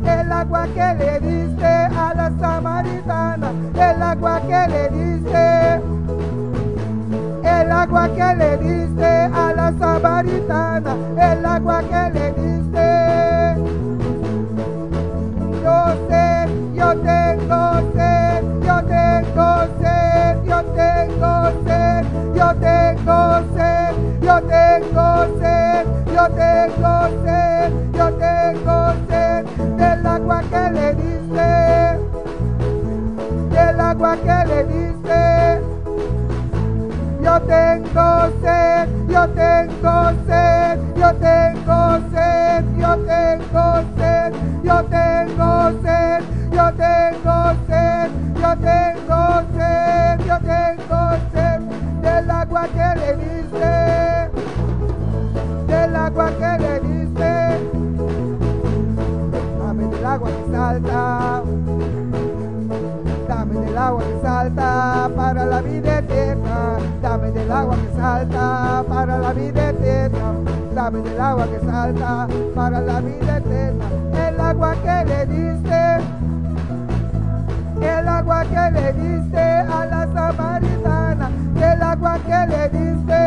el agua que le diste a la samaritana, el agua que le diste, el agua que le diste a la samaritana, el agua que le diste. Yo tengo sed, yo tengo sed, yo tengo sed, yo tengo sed, yo tengo sed, yo tengo sed, yo tengo sed del agua que le diste, del agua que le diste. Yo tengo sed, yo tengo sed, yo tengo sed, yo tengo sed, yo tengo sed, yo tengo sed, yo tengo sed, yo tengo sed del agua que le diste, del agua que le diste. Dame del agua que salta, dame del agua que salta para la vida eterna, dame del agua que salta para la vida eterna, dame del agua que salta para la vida eterna. El agua que le diste, el agua que le diste a la samaritana, el agua que le diste,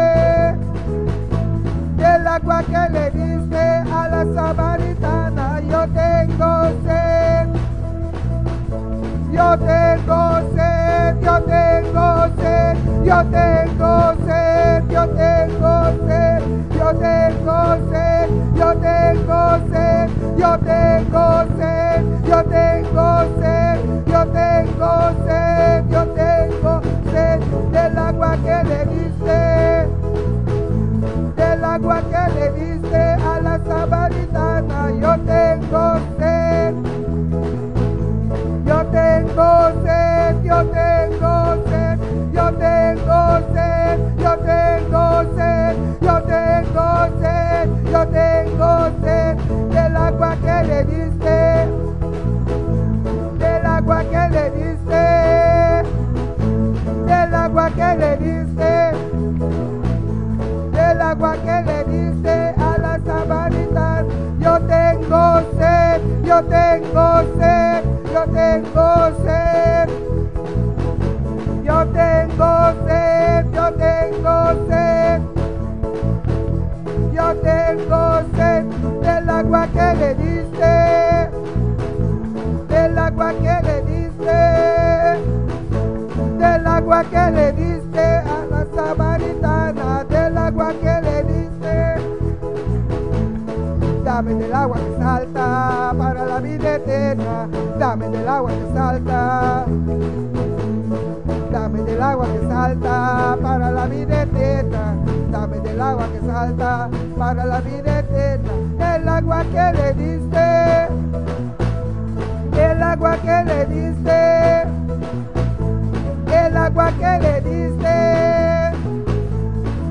el agua que le diste a la samaritana. Yo tengo sed, yo tengo sed, yo tengo sed, yo tengo sed, yo tengo sed, yo tengo sed, yo tengo sed, yo tengo sed, yo tengo sed, yo tengo sed, yo tengo sed del agua que le diste, del agua que le diste a la samaritana. Yo tengo sed, yo tengo sed, yo tengo sed, yo tengo sed, yo tengo sed, yo tengo sed, yo tengo sed del agua que le diste, del agua que le diste, del agua que le diste, del agua que le diste a la samaritana. Yo tengo sed, yo tengo sed, yo tengo sed, yo tengo sed, yo tengo sed, yo tengo sed del agua que le diste, del agua que le diste, del agua que le diste a la samaritana, del agua que le diste. Dame del agua que salta para la vida eterna, dame del agua que salta, dame del agua que salta para la vida eterna, dame del agua que salta para la vida eterna. El agua que le diste, el agua que le diste, el agua que le diste.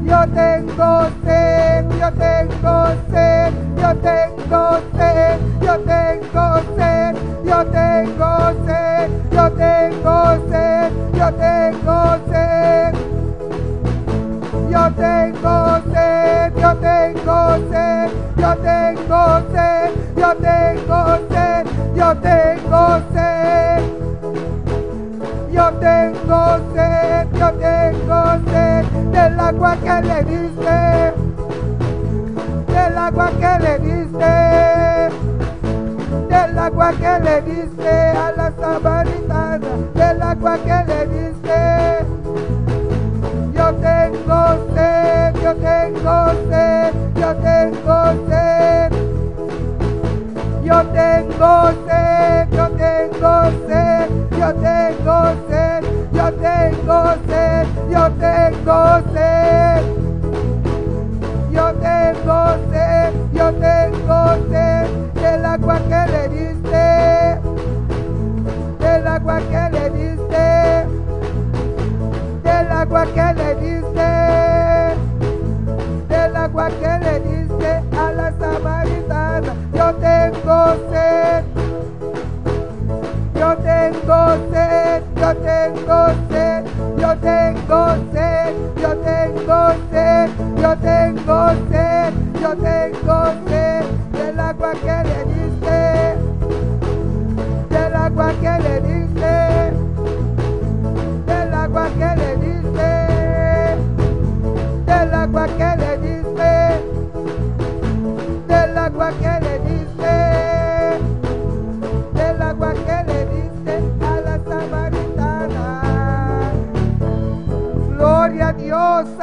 Yo tengo sed, yo tengo sed, yo tengo sed, yo tengo sed, yo tengo sed, yo tengo sed, yo tengo sed, yo tengo sed, yo tengo sed, yo tengo sed, yo tengo sed, yo tengo sed, yo tengo sed, yo tengo sed del agua que le diste, del agua que le diste, del agua que le diste a la samaritana, del agua que le diste. Yo tengo sed, yo tengo sed, yo tengo sed, yo tengo sed, yo tengo sed, yo tengo sed, yo tengo sed, yo tengo sed, yo tengo sed, yo tengo sed del agua que le diste, del agua que le diste, del agua que le diste, del agua que le diste a la samaritana. Yo tengo sed, yo tengo sed, yo tengo sed, yo tengo sed, yo tengo sed, yo tengo sed, yo tengo sed del agua que le diste,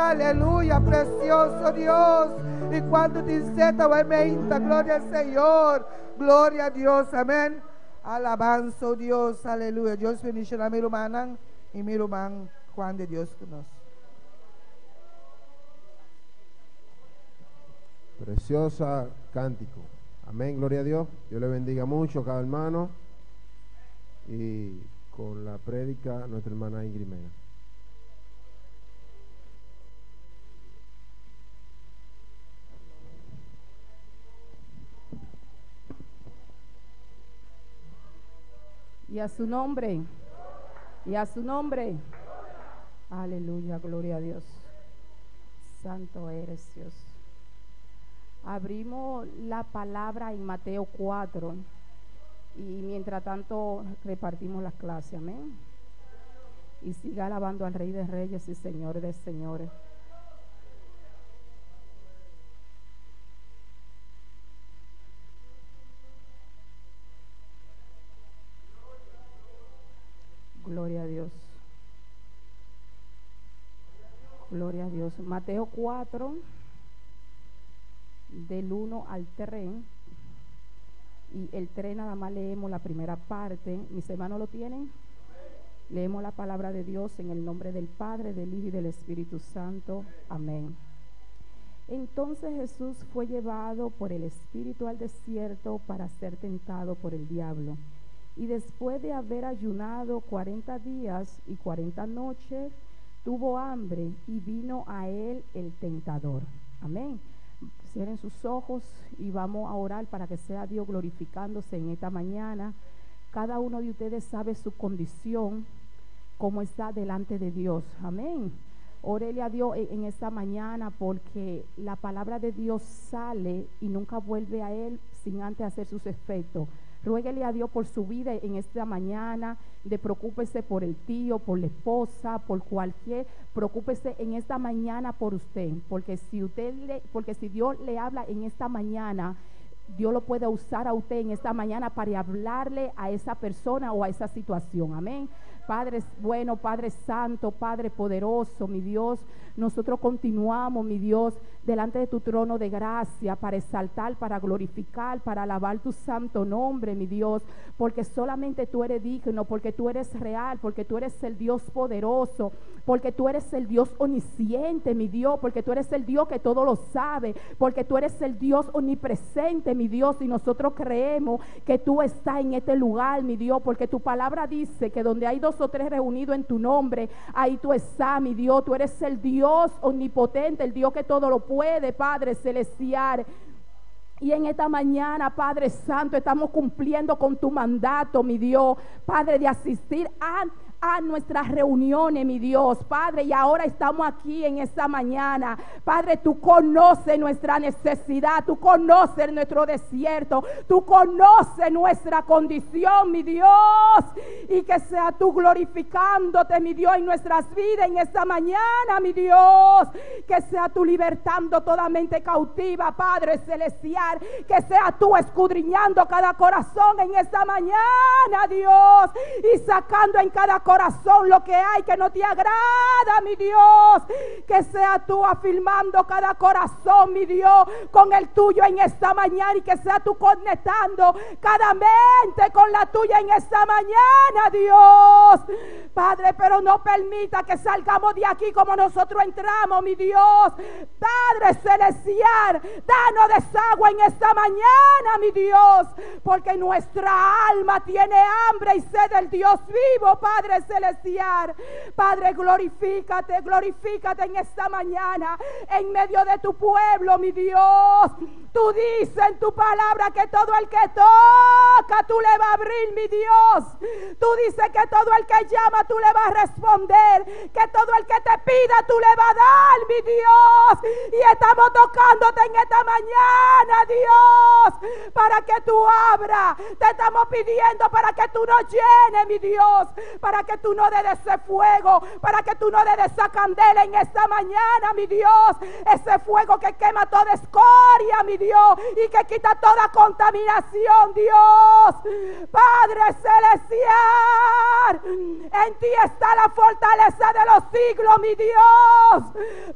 Aleluya, precioso Dios. E quando disseta o ementa, glória ao Senhor. Glória a Deus, amém. Alabanza, oh Dios, aleluya. Dios bendice a mi hermana y mi hermano Juan de Dios conoce. Preciosa cántico. Amén, gloria a Dios. Dios le bendiga mucho a cada hermano. Y con la prédica, nuestra hermana Ingrid Mena. Y a su nombre, y a su nombre. Aleluya, gloria a Dios. Santo eres Dios. Abrimos la palabra en Mateo 4 y mientras tanto repartimos las clases, amén. Y siga alabando al Rey de Reyes y Señor de Señores. Gloria a Dios. Gloria a Dios. Mateo 4, del 1 al 3. Y el 3 nada más leemos la primera parte. ¿Mis hermanos lo tienen? Leemos la palabra de Dios en el nombre del Padre, del Hijo y del Espíritu Santo. Amén. Entonces Jesús fue llevado por el Espíritu al desierto para ser tentado por el diablo. Y después de haber ayunado 40 días y 40 noches, tuvo hambre y vino a él el tentador. Amén. Cierren sus ojos y vamos a orar para que sea Dios glorificándose en esta mañana. Cada uno de ustedes sabe su condición, cómo está delante de Dios. Amén. Órele a Dios en esta mañana porque la palabra de Dios sale y nunca vuelve a él sin antes hacer sus efectos. Ruéguele a Dios por su vida en esta mañana, preocúpese por el tío, por la esposa, por cualquier, preocúpese en esta mañana por usted, porque si Dios le habla en esta mañana, Dios lo puede usar a usted en esta mañana para hablarle a esa persona o a esa situación. Amén. Padre bueno, Padre santo, Padre poderoso, mi Dios, nosotros continuamos, mi Dios, delante de tu trono de gracia para exaltar, para glorificar, para alabar tu santo nombre, mi Dios, porque solamente tú eres digno, porque tú eres real, porque tú eres el Dios poderoso, porque tú eres el Dios omnisciente, mi Dios, porque tú eres el Dios que todo lo sabe, porque tú eres el Dios omnipresente, mi Dios, y nosotros creemos que tú estás en este lugar, mi Dios, porque tu palabra dice que donde hay 2 o 3 reunidos en tu nombre, ahí tú estás, mi Dios. Tú eres el Dios omnipotente, el Dios que todo lo puede, Padre celestial. Y en esta mañana, Padre Santo, estamos cumpliendo con tu mandato, mi Dios, Padre, de asistir a nuestras reuniones, mi Dios, Padre, y ahora estamos aquí en esta mañana, Padre, tú conoces nuestra necesidad, tú conoces nuestro desierto, tú conoces nuestra condición, mi Dios, y que sea tú glorificándote, mi Dios, en nuestras vidas en esta mañana, mi Dios, que sea tú libertando toda mente cautiva, Padre celestial, que sea tú escudriñando cada corazón en esta mañana, Dios, y sacando en cada corazón lo que hay que no te agrada, mi Dios, que sea tú afirmando cada corazón, mi Dios, con el tuyo en esta mañana, y que sea tú conectando cada mente con la tuya en esta mañana, Dios, Padre, pero no permita que salgamos de aquí como nosotros entramos, mi Dios, Padre celestial, danos desagüe en esta mañana, mi Dios, porque nuestra alma tiene hambre y sed del Dios vivo, Padre celestial. Padre, glorifícate en esta mañana en medio de tu pueblo, mi Dios. Tú dices en tu palabra que todo el que toca tú le vas a abrir, mi Dios. Tú dices que todo el que llama tú le vas a responder, que todo el que te pida tú le vas a dar, mi Dios. Y estamos tocándote en esta mañana, Dios, para que tú abras. Te estamos pidiendo para que tú nos llenes, mi Dios, para que tú no des ese fuego, para que tú no des esa candela en esta mañana, mi Dios, ese fuego que quema toda escoria, mi Dios, y que quita toda contaminación, Dios. Padre celestial, en ti está la fortaleza de los siglos, mi Dios.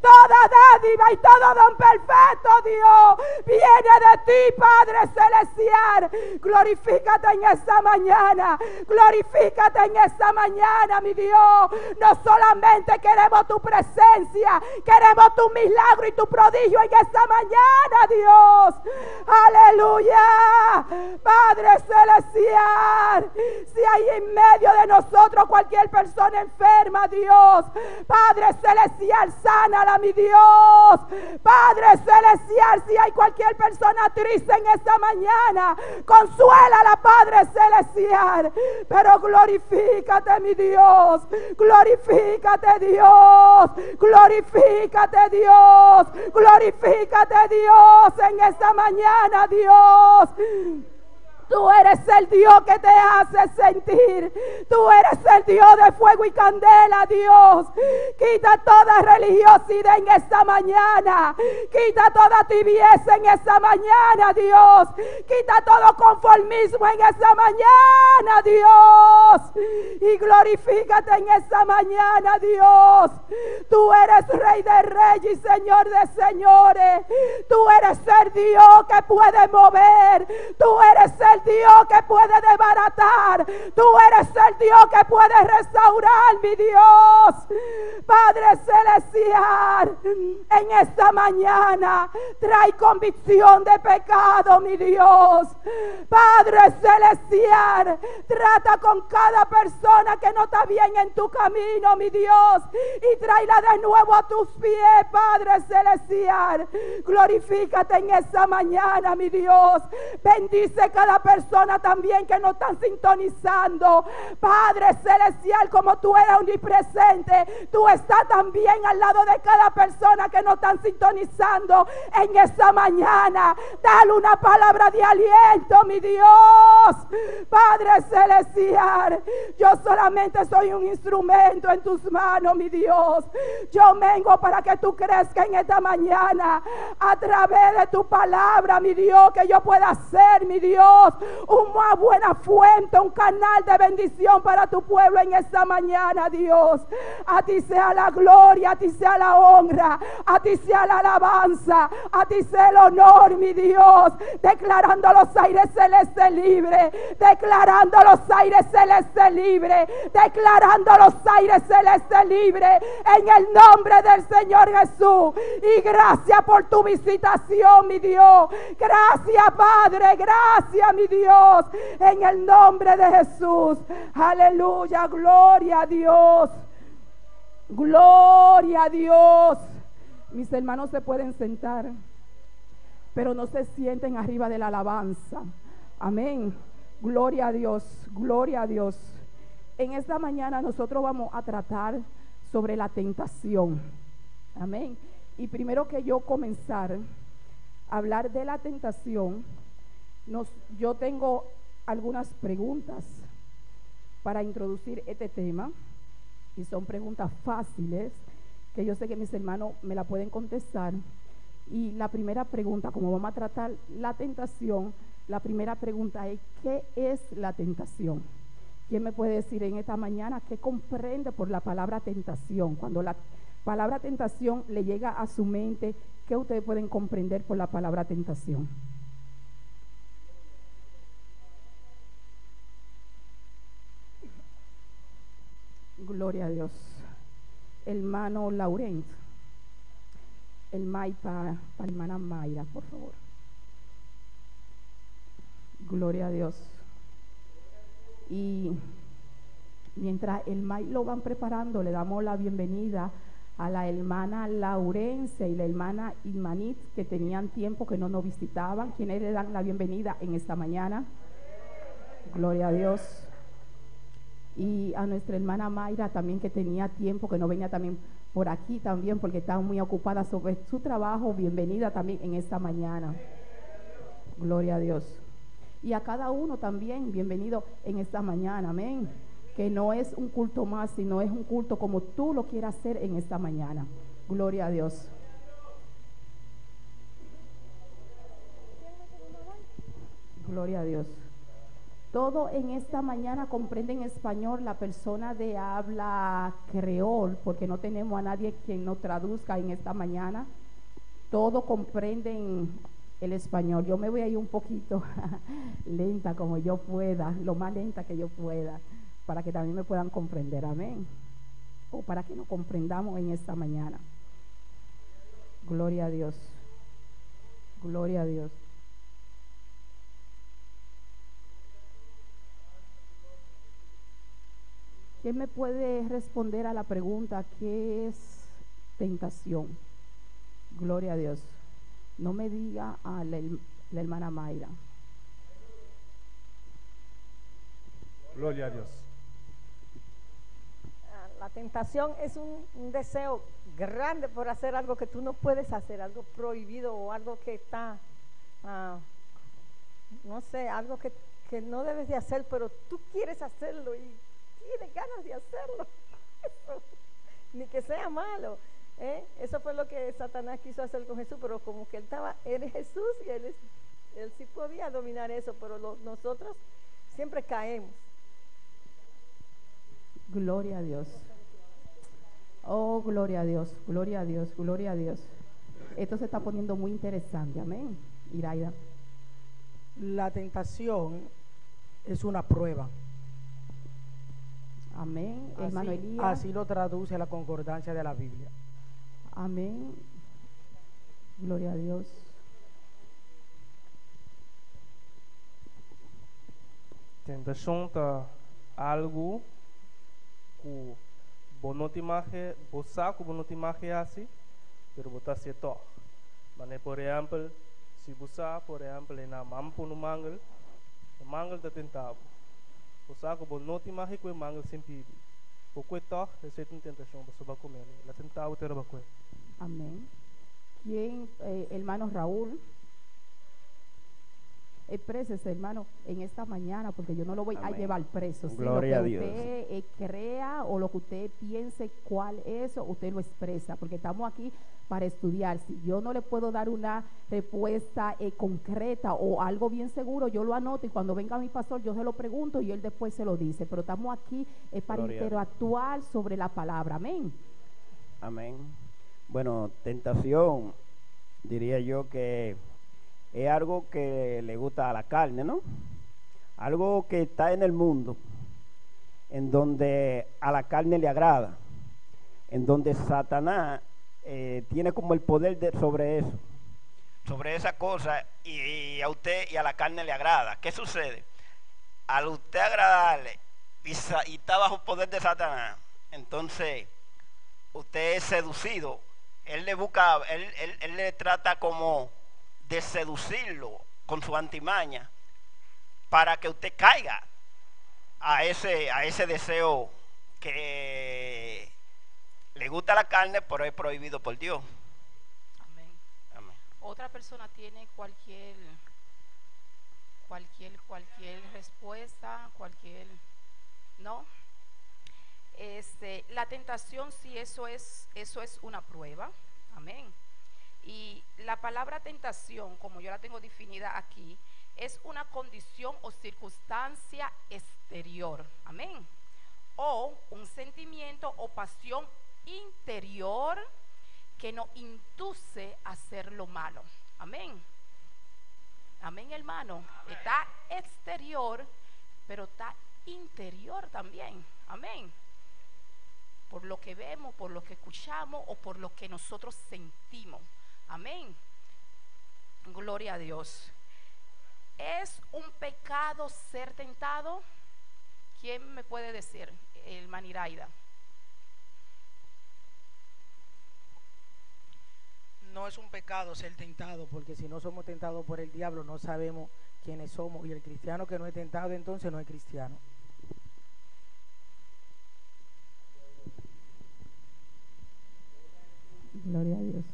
Toda dádiva y todo don perfecto, Dios, viene de ti, Padre celestial. Glorifícate en esta mañana, glorifícate en esta mañana, mi Dios. No solamente queremos tu presencia, queremos tu milagro y tu prodigio en esta mañana, Dios. Aleluya. Padre celestial, si hay en medio de nosotros cualquier persona enferma, Dios, Padre celestial, sánala, mi Dios. Padre celestial, si hay cualquier persona triste en esta mañana, consuélala, Padre celestial. Pero glorifícate, mi Dios, glorifícate, Dios, glorifícate, Dios, glorifícate, Dios, en esta mañana, Dios. Tú eres el Dios que te hace sentir. Tú eres el Dios de fuego y candela, Dios. Quita toda religiosidad en esta mañana. Quita toda tibieza en esta mañana, Dios. Quita todo conformismo en esta mañana, Dios. Y glorifícate en esta mañana, Dios. Tú eres Rey de Reyes y Señor de Señores. Tú eres el Dios que puede mover. Tú eres el Dios que puede desbaratar. Tú eres el Dios que puede restaurar, mi Dios. Padre celestial, en esta mañana trae convicción de pecado, mi Dios. Padre celestial, trata con cada persona que no está bien en tu camino, mi Dios, y tráela de nuevo a tus pies, Padre celestial. Glorifícate en esta mañana, mi Dios. Bendice cada persona también que no están sintonizando. Padre celestial, como tú eres omnipresente, tú estás también al lado de cada persona que no están sintonizando en esta mañana. Dale una palabra de aliento, mi Dios. Padre celestial, yo solamente soy un instrumento en tus manos, mi Dios. Yo vengo para que tú crezcas en esta mañana a través de tu palabra, mi Dios, que yo pueda ser, mi Dios, una buena fuente, un canal de bendición para tu pueblo en esta mañana, Dios. A ti sea la gloria, a ti sea la honra, a ti sea la alabanza, a ti sea el honor, mi Dios. Declarando los aires celestes libres, declarando los aires celestes libres, declarando los aires celestes libres en el nombre del Señor Jesús. Y gracias por tu visitación, mi Dios. Gracias, Padre, gracias, mi Dios, en el nombre de Jesús. Aleluya, gloria a Dios, gloria a Dios. Mis hermanos se pueden sentar, pero no se sienten arriba de la alabanza. Amén. Gloria a Dios, gloria a Dios. En esta mañana nosotros vamos a tratar sobre la tentación. Amén. Y primero que yo comenzar a hablar de la tentación, yo tengo algunas preguntas para introducir este tema, y son preguntas fáciles que yo sé que mis hermanos me la pueden contestar. Y la primera pregunta, como vamos a tratar la tentación, la primera pregunta es: ¿qué es la tentación? ¿Quién me puede decir en esta mañana qué comprende por la palabra tentación? Cuando la palabra tentación le llega a su mente, ¿qué ustedes pueden comprender por la palabra tentación? Gloria a Dios. Hermano Laurent, el mic para hermana Mayra, por favor. Gloria a Dios. Y mientras el mic lo van preparando, le damos la bienvenida a la hermana Laurencia y la hermana Imanit, que tenían tiempo que no nos visitaban. ¿Quiénes le dan la bienvenida en esta mañana? Gloria a Dios. Y a nuestra hermana Mayra también, que tenía tiempo que no venía también por aquí también, porque estaba muy ocupada sobre su trabajo. Bienvenida también en esta mañana. Gloria a Dios. Y a cada uno también, bienvenido en esta mañana. Amén. que no es un culto más, sino es un culto como tú lo quieras hacer en esta mañana. Gloria a Dios. Gloria a Dios. Todo en esta mañana comprende en español la persona de habla creol, porque no tenemos a nadie quien nos traduzca en esta mañana. Todo comprende en el español. Yo me voy a ir un poquito lenta como yo pueda, lo más lenta que yo pueda, para que también me puedan comprender. Amén. O para que nos comprendamos en esta mañana. Gloria a Dios. Gloria a Dios. ¿Quién me puede responder a la pregunta, qué es tentación? Gloria a Dios. No me diga a la hermana Mayra. Gloria a Dios. La tentación es un deseo grande por hacer algo que tú no puedes hacer, algo prohibido o algo que está, no sé, algo que no debes de hacer, pero tú quieres hacerlo y tienes ganas de hacerlo. Eso, ni que sea malo. Eso fue lo que Satanás quiso hacer con Jesús, pero como que él es Jesús y él sí podía dominar eso, pero nosotros siempre caemos. Gloria a Dios. Oh, gloria a Dios, gloria a Dios, gloria a Dios. Esto se está poniendo muy interesante, amén. Iraida. La tentación es una prueba. Amén. Hermano Elías. Así lo traduce la concordancia de la Biblia. Amén. Gloria a Dios. Tentação tá algo que bonotimagem, bosaco bonotimagem assim, pero botar se to. Mas por exemplo, se bosa, por exemplo, na mampu no mangal tá tentado. Bosaco bonotimagem que o mangal sempre. O que to, essa é uma tentação, você vai comer. La tentado ter vai comer. Amén. ¿Quién, hermano Raúl? Exprésese, hermano, en esta mañana, porque yo no lo voy a llevar preso. ¿Sí? Gloria lo que a Dios. usted crea o lo que usted piense cuál es, usted lo expresa, porque estamos aquí para estudiar. Si yo no le puedo dar una respuesta concreta o algo bien seguro, yo lo anoto y cuando venga mi pastor yo se lo pregunto y él después se lo dice. Pero estamos aquí para interactuar sobre la palabra. Amén. Amén. Bueno, tentación, diría yo que es algo que le gusta a la carne, ¿no? Algo que está en el mundo, en donde a la carne le agrada, en donde Satanás tiene como el poder sobre eso, sobre esa cosa, y a usted y a la carne le agrada. ¿Qué sucede? Al usted agradarle y está bajo el poder de Satanás, entonces usted es seducido. Él le busca, él le trata como de seducirlo con su antimaña para que usted caiga a ese deseo que le gusta la carne, pero es prohibido por Dios. Amén. Amén. Otra persona tiene cualquier respuesta, ¿no? La tentación, sí, eso es una prueba. Amén. Y la palabra tentación, como yo la tengo definida aquí, es una condición o circunstancia exterior. Amén. O un sentimiento o pasión interior que nos induce a hacer lo malo. Amén. Amén, hermano. Amén. Está exterior, pero está interior también. Amén. Por lo que vemos, por lo que escuchamos o por lo que nosotros sentimos. Amén. Gloria a Dios. ¿Es un pecado ser tentado? ¿Quién me puede decir? El Maniraida. No es un pecado ser tentado, porque si no somos tentados por el diablo, no sabemos quiénes somos. Y el cristiano que no es tentado, entonces no es cristiano. Gloria a Dios.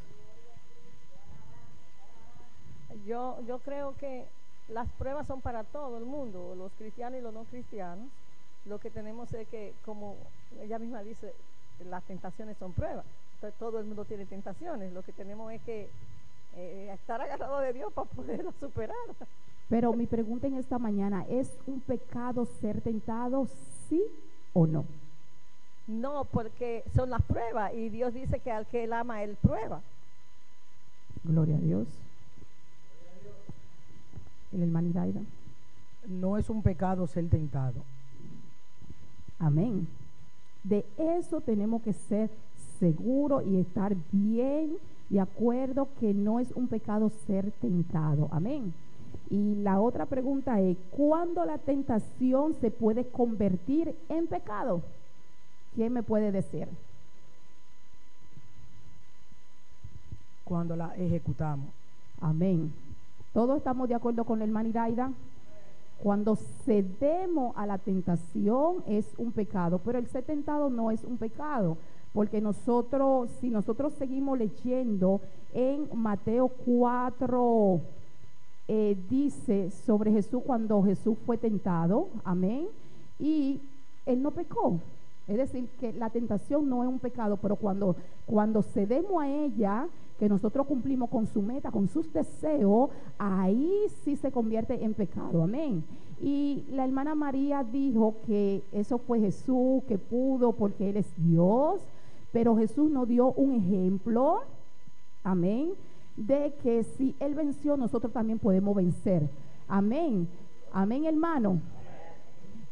Yo creo que las pruebas son para todo el mundo, los cristianos y los no cristianos, Lo que tenemos es que, como ella misma dice, las tentaciones son pruebas. Entonces, todo el mundo tiene tentaciones. Lo que tenemos es que estar agarrado de Dios para poderla superar. Pero mi pregunta en esta mañana, ¿es un pecado ser tentado, sí o no? No, porque son las pruebas y Dios dice que al que Él ama, Él prueba. Gloria a Dios. El hermano Iraida. No es un pecado ser tentado. Amén. De eso tenemos que ser seguros y estar bien de acuerdo que no es un pecado ser tentado. Amén. Y la otra pregunta es, ¿cuándo la tentación se puede convertir en pecado? ¿Quién me puede decir? Cuando la ejecutamos. Amén. ¿Todos estamos de acuerdo con el hermano Iraida? Cuando cedemos a la tentación es un pecado, pero el ser tentado no es un pecado, porque nosotros, si nosotros seguimos leyendo en Mateo 4, dice sobre Jesús cuando Jesús fue tentado, amén, y él no pecó. Es decir, que la tentación no es un pecado, pero cuando cedemos a ella, que nosotros cumplimos con su meta, con sus deseos, ahí sí se convierte en pecado, amén. Y la hermana María dijo que eso fue Jesús, que pudo porque Él es Dios, pero Jesús nos dio un ejemplo, amén, de que si Él venció, nosotros también podemos vencer, amén, amén, hermano.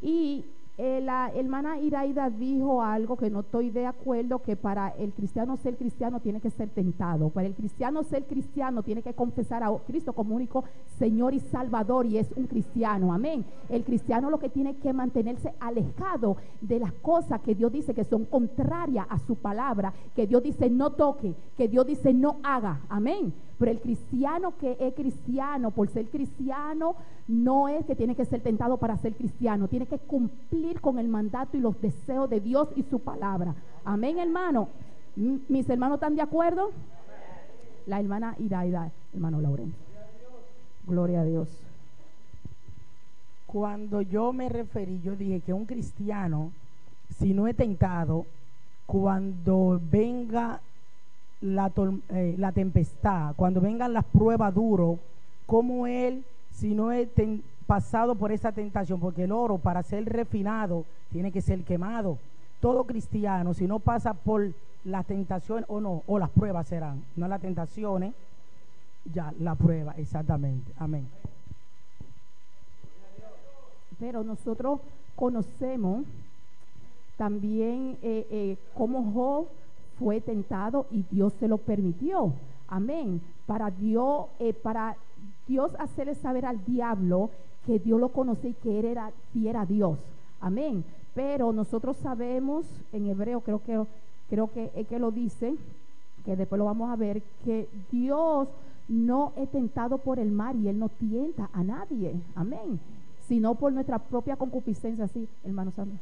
Y la hermana Iraida dijo algo que no estoy de acuerdo, que para el cristiano ser cristiano tiene que ser tentado. Para el cristiano ser cristiano tiene que confesar a Cristo como único Señor y Salvador, y es un cristiano, amén. El cristiano lo que tiene que mantenerse alejado de las cosas que Dios dice que son contrarias a su palabra, que Dios dice no toque, que Dios dice no haga, amén. Pero el cristiano que es cristiano, por ser cristiano, no es que tiene que ser tentado para ser cristiano, tiene que cumplir con el mandato y los deseos de Dios y su palabra. Amén, hermano. ¿Mis hermanos están de acuerdo? La hermana Iraida, hermano Laurencio. Gloria a Dios. Cuando yo me referí, yo dije que un cristiano, si no es tentado, cuando venga la tempestad, cuando vengan las pruebas duras, como él, si no es pasado por esa tentación, porque el oro para ser refinado tiene que ser quemado. Todo cristiano, si no pasa por la tentación o las pruebas serán, no las tentaciones, ya la prueba, exactamente, amén. Pero nosotros conocemos también cómo Job fue tentado y Dios se lo permitió, amén, para Dios hacerle saber al diablo que Dios lo conocía y que él era Dios, amén. Pero nosotros sabemos, en hebreo creo que es que lo dice, que después lo vamos a ver, que Dios no es tentado por el mal y Él no tienta a nadie, amén, sino por nuestra propia concupiscencia, sí, hermano Sandro.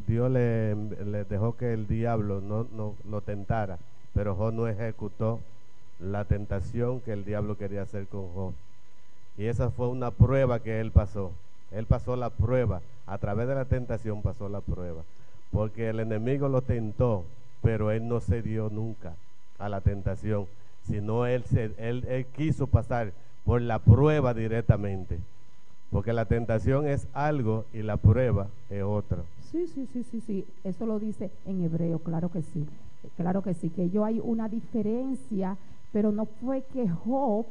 Dios le dejó que el diablo no lo tentara, pero Job no ejecutó la tentación que el diablo quería hacer con Job. Y esa fue una prueba que él pasó. Él pasó la prueba, a través de la tentación pasó la prueba, porque el enemigo lo tentó, pero él no cedió nunca a la tentación, sino él quiso pasar por la prueba directamente. Porque la tentación es algo y la prueba es otro. Sí, eso lo dice en hebreo, claro que sí, que yo hay una diferencia, pero no fue que Job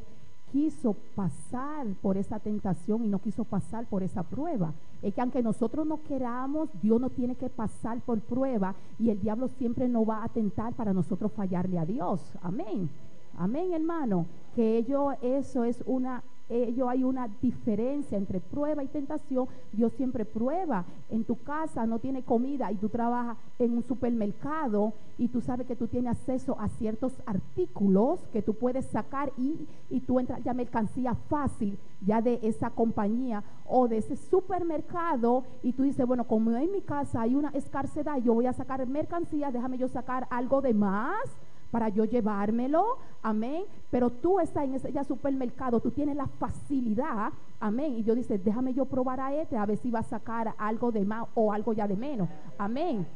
quiso pasar por esa tentación y no quiso pasar por esa prueba. Es que aunque nosotros no queramos, Dios no tiene que pasar por prueba y el diablo siempre nos va a tentar para nosotros fallarle a Dios, amén, amén, hermano, que hay una diferencia entre prueba y tentación. Dios siempre prueba. En tu casa no tienes comida y tú trabajas en un supermercado y tú sabes que tú tienes acceso a ciertos artículos que tú puedes sacar y tú entras ya mercancía fácil ya de esa compañía o de ese supermercado y tú dices, bueno, como en mi casa hay una escasez, yo voy a sacar mercancía, déjame yo sacar algo de más para yo llevármelo, amén, pero tú estás en ese ya supermercado, tú tienes la facilidad, amén, y Dios dice, déjame yo probar a a ver si va a sacar algo de más o algo ya de menos, amén.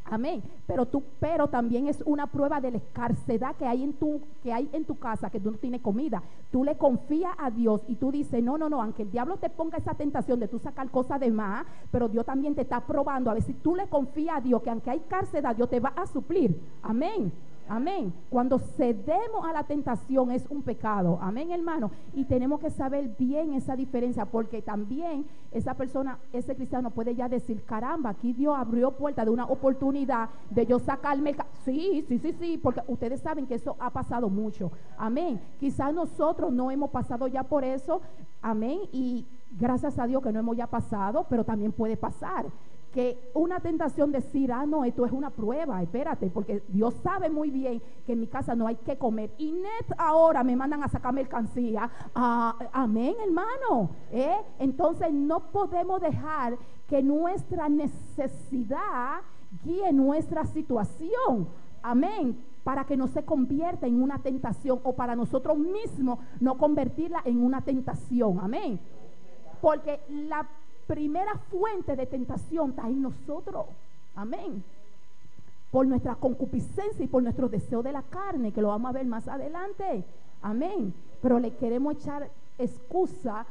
Amén. Pero también es una prueba de la escasez que hay en tu casa, que tú no tienes comida. Tú le confías a Dios y tú dices, no, aunque el diablo te ponga esa tentación de tú sacar cosas de más, pero Dios también te está probando. A ver si tú le confías a Dios que aunque hay escasez, Dios te va a suplir. Amén. Amén. Cuando cedemos a la tentación es un pecado. Amén, hermano. Y tenemos que saber bien esa diferencia, porque también esa persona, ese cristiano puede ya decir, caramba, aquí Dios abrió puerta de una oportunidad de yo sacarme. Sí, porque ustedes saben que eso ha pasado mucho. Amén. Quizás nosotros no hemos pasado ya por eso. Amén. Y gracias a Dios que no hemos ya pasado, pero también puede pasar. Que una tentación decir, no, esto es una prueba, espérate, porque Dios sabe muy bien que en mi casa no hay que comer. Y ahora me mandan a sacar mercancía. Amén, hermano. Entonces no podemos dejar que nuestra necesidad guíe nuestra situación. Amén. Para que no se convierta en una tentación, o para nosotros mismos no convertirla en una tentación. Amén. Porque la primera fuente de tentación está en nosotros, amén, por nuestra concupiscencia y por nuestro deseo de la carne, que lo vamos a ver más adelante, amén, pero le queremos echar excusa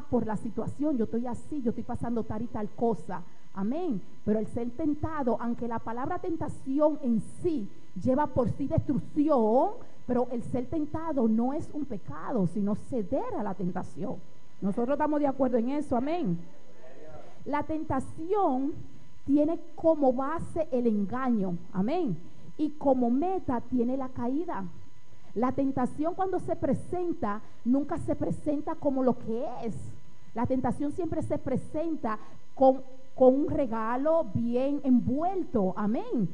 por la situación, yo estoy así, yo estoy pasando tal y tal cosa, amén, pero el ser tentado, aunque la palabra tentación en sí lleva por sí destrucción, pero el ser tentado no es un pecado, sino ceder a la tentación. Nosotros estamos de acuerdo en eso, amén. La tentación tiene como base el engaño, amén, y como meta tiene la caída. La tentación cuando se presenta, nunca se presenta como lo que es. La tentación siempre se presenta con un regalo bien envuelto, amén,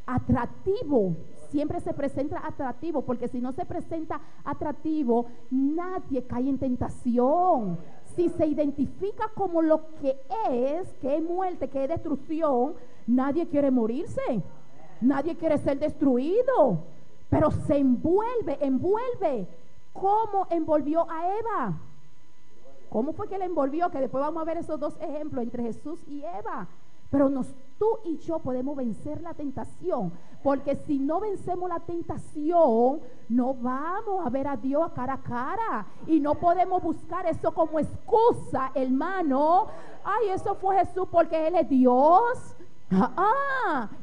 atractivo. Siempre se presenta atractivo, porque si no se presenta atractivo, nadie cae en tentación. Si se identifica como lo que es muerte, que es destrucción, nadie quiere morirse, nadie quiere ser destruido, pero se envuelve. ¿Cómo envolvió a Eva? ¿Cómo fue que la envolvió? Que después vamos a ver esos dos ejemplos entre Jesús y Eva. Pero tú y yo podemos vencer la tentación, porque si no vencemos la tentación, no vamos a ver a Dios cara a cara, y no podemos buscar eso como excusa, hermano. Ay, eso fue Jesús porque Él es Dios.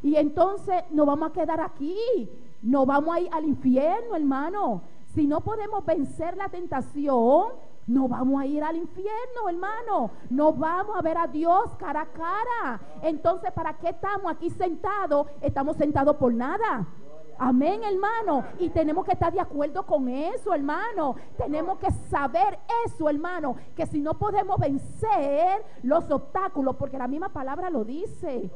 Y entonces nos vamos a quedar aquí, no vamos a ir al infierno, hermano. Si no podemos vencer la tentación, no vamos a ir al infierno, hermano. No vamos a ver a Dios cara a cara. Entonces, ¿para qué estamos aquí sentados? Estamos sentados por nada. Amén, hermano. Y tenemos que estar de acuerdo con eso, hermano. Tenemos que saber eso, hermano, que si no podemos vencer los obstáculos, porque la misma palabra lo dice,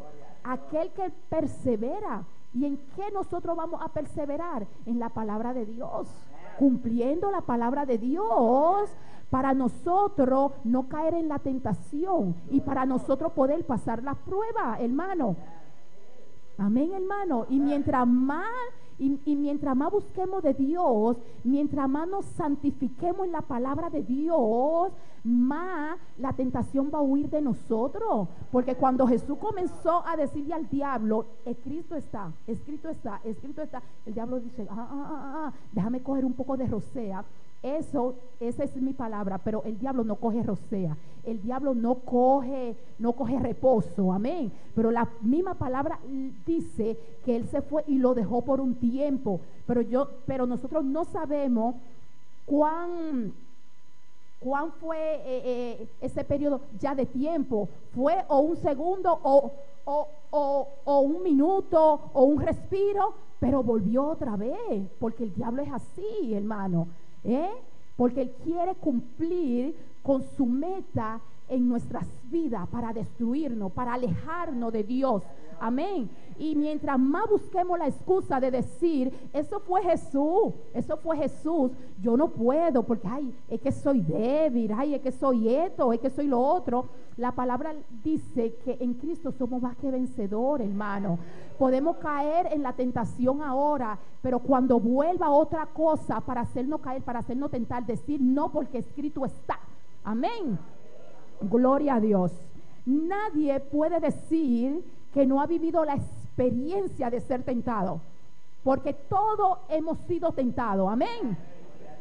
aquel que persevera. ¿Y en qué nosotros vamos a perseverar? En la palabra de Dios, cumpliendo la palabra de Dios, para nosotros no caer en la tentación y para nosotros poder pasar las pruebas, hermano. Amén, hermano. Y mientras más mientras más busquemos de Dios, mientras más nos santifiquemos en la palabra de Dios, más la tentación va a huir de nosotros. Porque cuando Jesús comenzó a decirle al diablo, escrito está, el diablo dice, déjame coger un poco de rocea. Esa es mi palabra, pero el diablo no coge rocea, el diablo no coge reposo, amén. Pero la misma palabra dice que él se fue y lo dejó por un tiempo, pero nosotros no sabemos cuán fue ese periodo ya de tiempo. Fue o un segundo o un minuto o un respiro, pero volvió otra vez, porque el diablo es así, hermano. Porque él quiere cumplir con su meta, en nuestras vidas para destruirnos, para alejarnos de Dios. Amén. Y mientras más busquemos la excusa de decir, eso fue Jesús, yo no puedo porque, ay, es que soy débil, ay, es que soy esto, es que soy lo otro. La palabra dice que en Cristo somos más que vencedores, hermano. Podemos caer en la tentación ahora, pero cuando vuelva otra cosa para hacernos caer, para hacernos tentar, decir no porque escrito está. Amén. Gloria a Dios. Nadie puede decir que no ha vivido la experiencia de ser tentado, porque todos hemos sido tentados. Amén.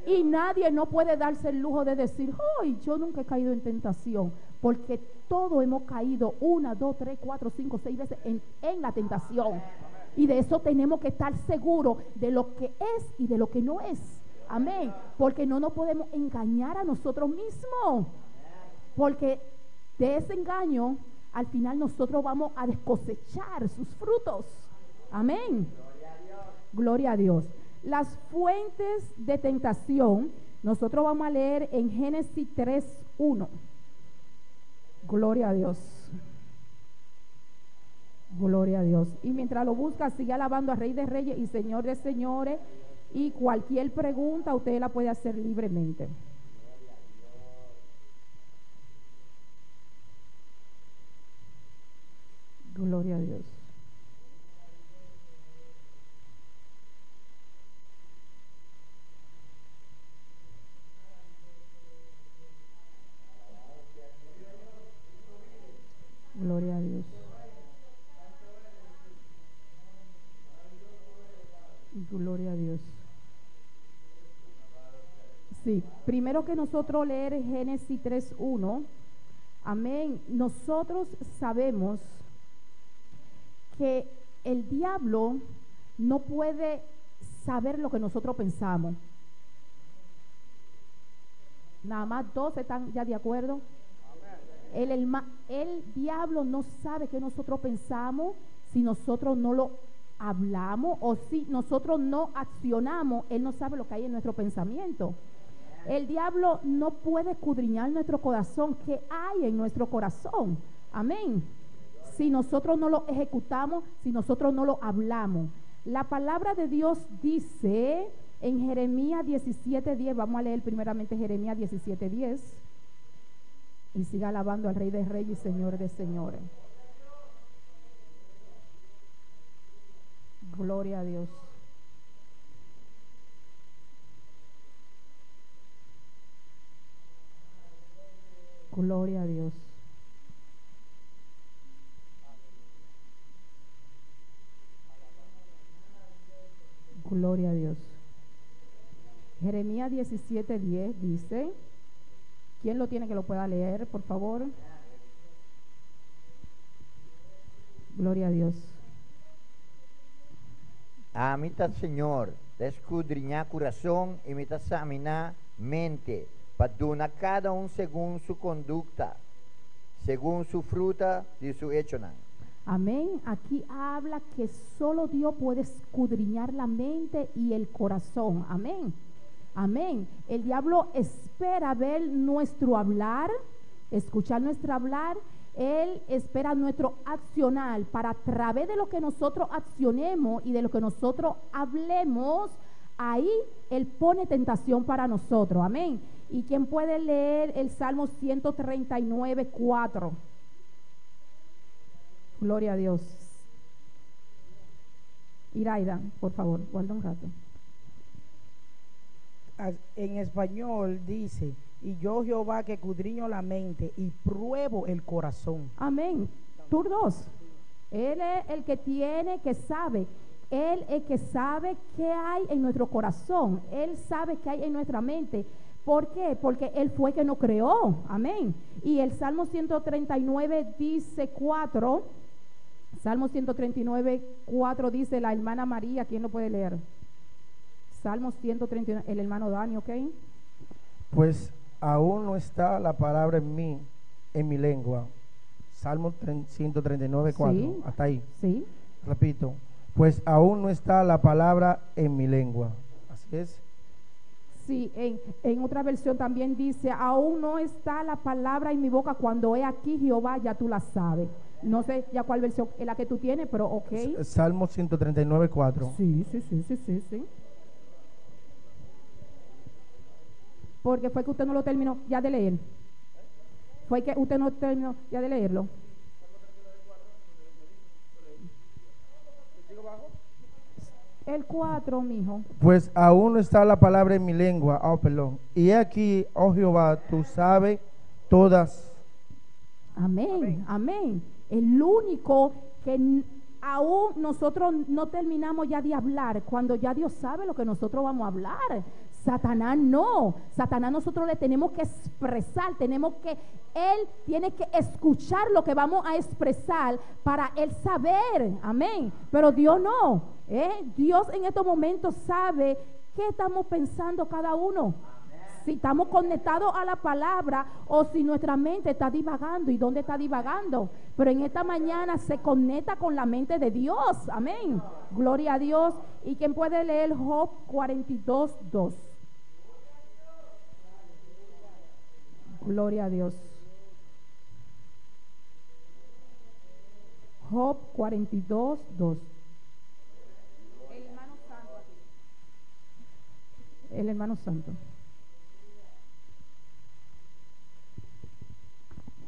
Y nadie no puede darse el lujo de decir, ¡ay, yo nunca he caído en tentación! Porque todos hemos caído 1, 2, 3, 4, 5, 6 veces en la tentación. Y de eso tenemos que estar seguros de lo que es y de lo que no es. Amén. Porque no nos podemos engañar a nosotros mismos. Porque de ese engaño, al final nosotros vamos a cosechar sus frutos. Amén. Gloria a Dios. Las fuentes de tentación, nosotros vamos a leer en Génesis 3:1. Gloria a Dios. Gloria a Dios. Y mientras lo busca, sigue alabando a Rey de Reyes y Señor de Señores. Y cualquier pregunta usted la puede hacer libremente. Gloria a Dios. Gloria a Dios. Gloria a Dios. Sí, primero que nosotros leer Génesis 3:1. Amén. Nosotros sabemos que el diablo no puede saber lo que nosotros pensamos. Nada más 2 están ya de acuerdo. El diablo no sabe que nosotros pensamos si nosotros no lo hablamos o si nosotros no accionamos. Él no sabe lo que hay en nuestro pensamiento. El diablo no puede escudriñar nuestro corazón, qué hay en nuestro corazón. Amén. Si nosotros no lo ejecutamos, si nosotros no lo hablamos. La palabra de Dios dice en Jeremías 17:10, vamos a leer primeramente Jeremías 17:10 y siga alabando al Rey de Reyes y Señor de Señores. Gloria a Dios. Gloria a Dios. Gloria a Dios. Jeremías 17:10 dice, ¿quién lo tiene que lo pueda leer, por favor? Gloria a Dios. A mí está Señor, de escudriñar corazón y me está examinar mente, para donar cada según su conducta, según su fruta y su hecho. Amén. Aquí habla que solo Dios puede escudriñar la mente y el corazón. Amén. Amén. El diablo espera ver nuestro hablar, escuchar nuestro hablar. Él espera nuestro accionar para a través de lo que nosotros accionemos y de lo que nosotros hablemos, ahí Él pone tentación para nosotros. Amén. ¿Y quién puede leer el Salmo 139:4? Gloria a Dios. Iraida, por favor, guarda un rato. En español dice, y yo Jehová que escudriño la mente y pruebo el corazón. Amén. Tur 2. Él es el que tiene, que sabe. Él es el que sabe qué hay en nuestro corazón. Él sabe qué hay en nuestra mente. ¿Por qué? Porque Él fue que nos creó. Amén. Y el Salmo 139 dice 4. Salmo 139:4 dice la hermana María. ¿Quién lo puede leer? Salmo 139, el hermano Dani, ¿ok? Pues aún no está la palabra en mí, en mi lengua. Salmo 139:4. Sí. Hasta ahí. Sí. Repito. Pues aún no está la palabra en mi lengua. Así es. Sí, en otra versión también dice, aún no está la palabra en mi boca, cuando he aquí Jehová, ya tú la sabes. No sé ya cuál versión es la que tú tienes, pero ok. Salmo 139, 4. Sí. Porque fue que usted no lo terminó ya de leer. Fue que usted no terminó ya de leerlo. El 4, mijo. Pues aún no está la palabra en mi lengua. Perdón. Y he aquí, oh Jehová, tú sabes todas. Amén. El único que aún nosotros no terminamos ya de hablar, cuando ya Dios sabe lo que nosotros vamos a hablar. Satanás no. Satanás nosotros le tenemos que expresar, él tiene que escuchar lo que vamos a expresar para él saber. Amén. Pero Dios no. Dios en estos momentos sabe qué estamos pensando cada uno. Si estamos conectados a la palabra o si nuestra mente está divagando. ¿Y dónde está divagando? Pero en esta mañana se conecta con la mente de Dios. Amén. Gloria a Dios. ¿Y quién puede leer Job 42:2? Gloria a Dios. Job 42:2. El hermano santo.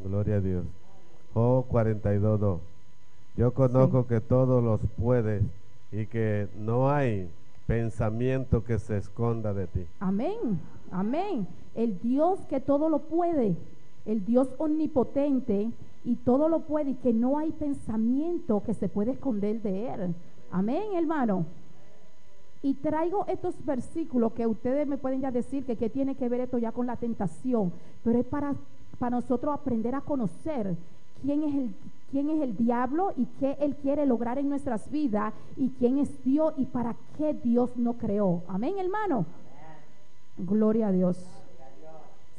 Gloria a Dios. Job 42:2. Yo conozco que todos los puedes y que no hay pensamiento que se esconda de ti. Amén. El Dios que todo lo puede, el Dios omnipotente y todo lo puede, y que no hay pensamiento que se puede esconder de él. Amén, hermano. Y traigo estos versículos que ustedes me pueden ya decir que qué tiene que ver esto ya con la tentación, pero es para nosotros aprender a conocer quién es el diablo y qué él quiere lograr en nuestras vidas, y quién es Dios y para qué Dios nos creó. Amén, hermano. Gloria a Dios.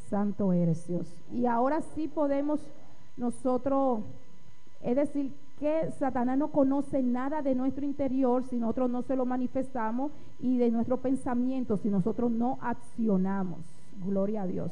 Santo eres, Dios. Y ahora sí podemos nosotros, es decir, que Satanás no conoce nada de nuestro interior si nosotros no se lo manifestamos, y de nuestro pensamiento si nosotros no accionamos. Gloria a Dios.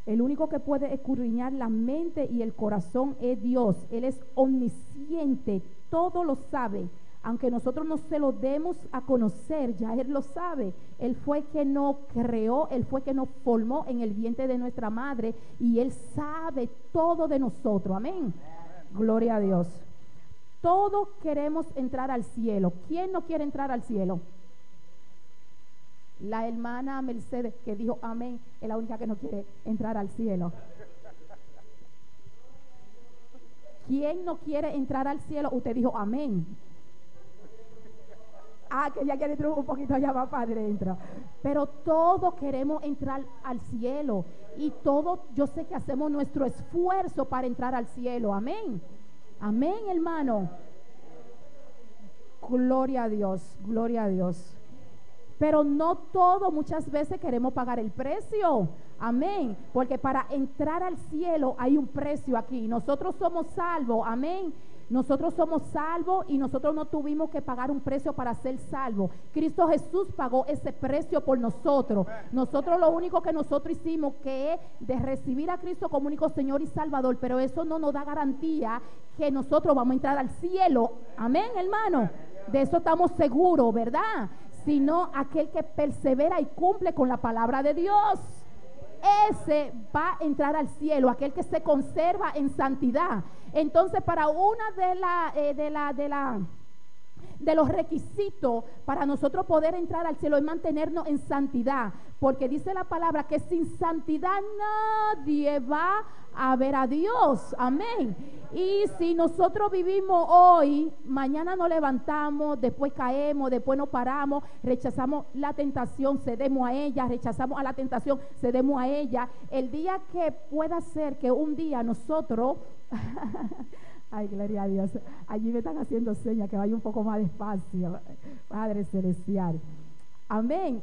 El único que puede escudriñar la mente y el corazón es Dios. Él es omnisciente, todo lo sabe. Aunque nosotros no se lo demos a conocer, ya Él lo sabe. Él fue que nos creó, Él fue que nos formó en el vientre de nuestra madre, y Él sabe todo de nosotros. Amén. Gloria a Dios. Todos queremos entrar al cielo. ¿Quién no quiere entrar al cielo? La hermana Mercedes, que dijo amén, es la única que no quiere entrar al cielo. ¿Quién no quiere entrar al cielo? Usted dijo amén. Que ya quiere entrar un poquito allá más para adentro. Pero todos queremos entrar al cielo, y todos, yo sé que hacemos nuestro esfuerzo para entrar al cielo. Amén. Amén, hermano. Gloria a Dios, gloria a Dios. Pero no todos muchas veces queremos pagar el precio. Amén. Porque para entrar al cielo hay un precio aquí. Nosotros somos salvos. Amén. Nosotros somos salvos y nosotros no tuvimos que pagar un precio para ser salvos. Cristo Jesús pagó ese precio por nosotros. Nosotros lo único que nosotros hicimos que es de recibir a Cristo como único Señor y Salvador, pero eso no nos da garantía que nosotros vamos a entrar al cielo. Amén, hermano. De eso estamos seguros, ¿verdad? Sino aquel que persevera y cumple con la palabra de Dios, ese va a entrar al cielo, aquel que se conserva en santidad. Entonces, para una de los requisitos para nosotros poder entrar al cielo es mantenernos en santidad, porque dice la palabra que sin santidad nadie va a ver a Dios. Amén. Y si nosotros vivimos hoy, mañana nos levantamos, después caemos, después nos paramos, rechazamos la tentación, cedemos a ella, rechazamos a la tentación, cedemos a ella. El día que pueda ser que un día nosotros ay, gloria a Dios, allí me están haciendo señas que vaya un poco más despacio, Padre Celestial. Amén.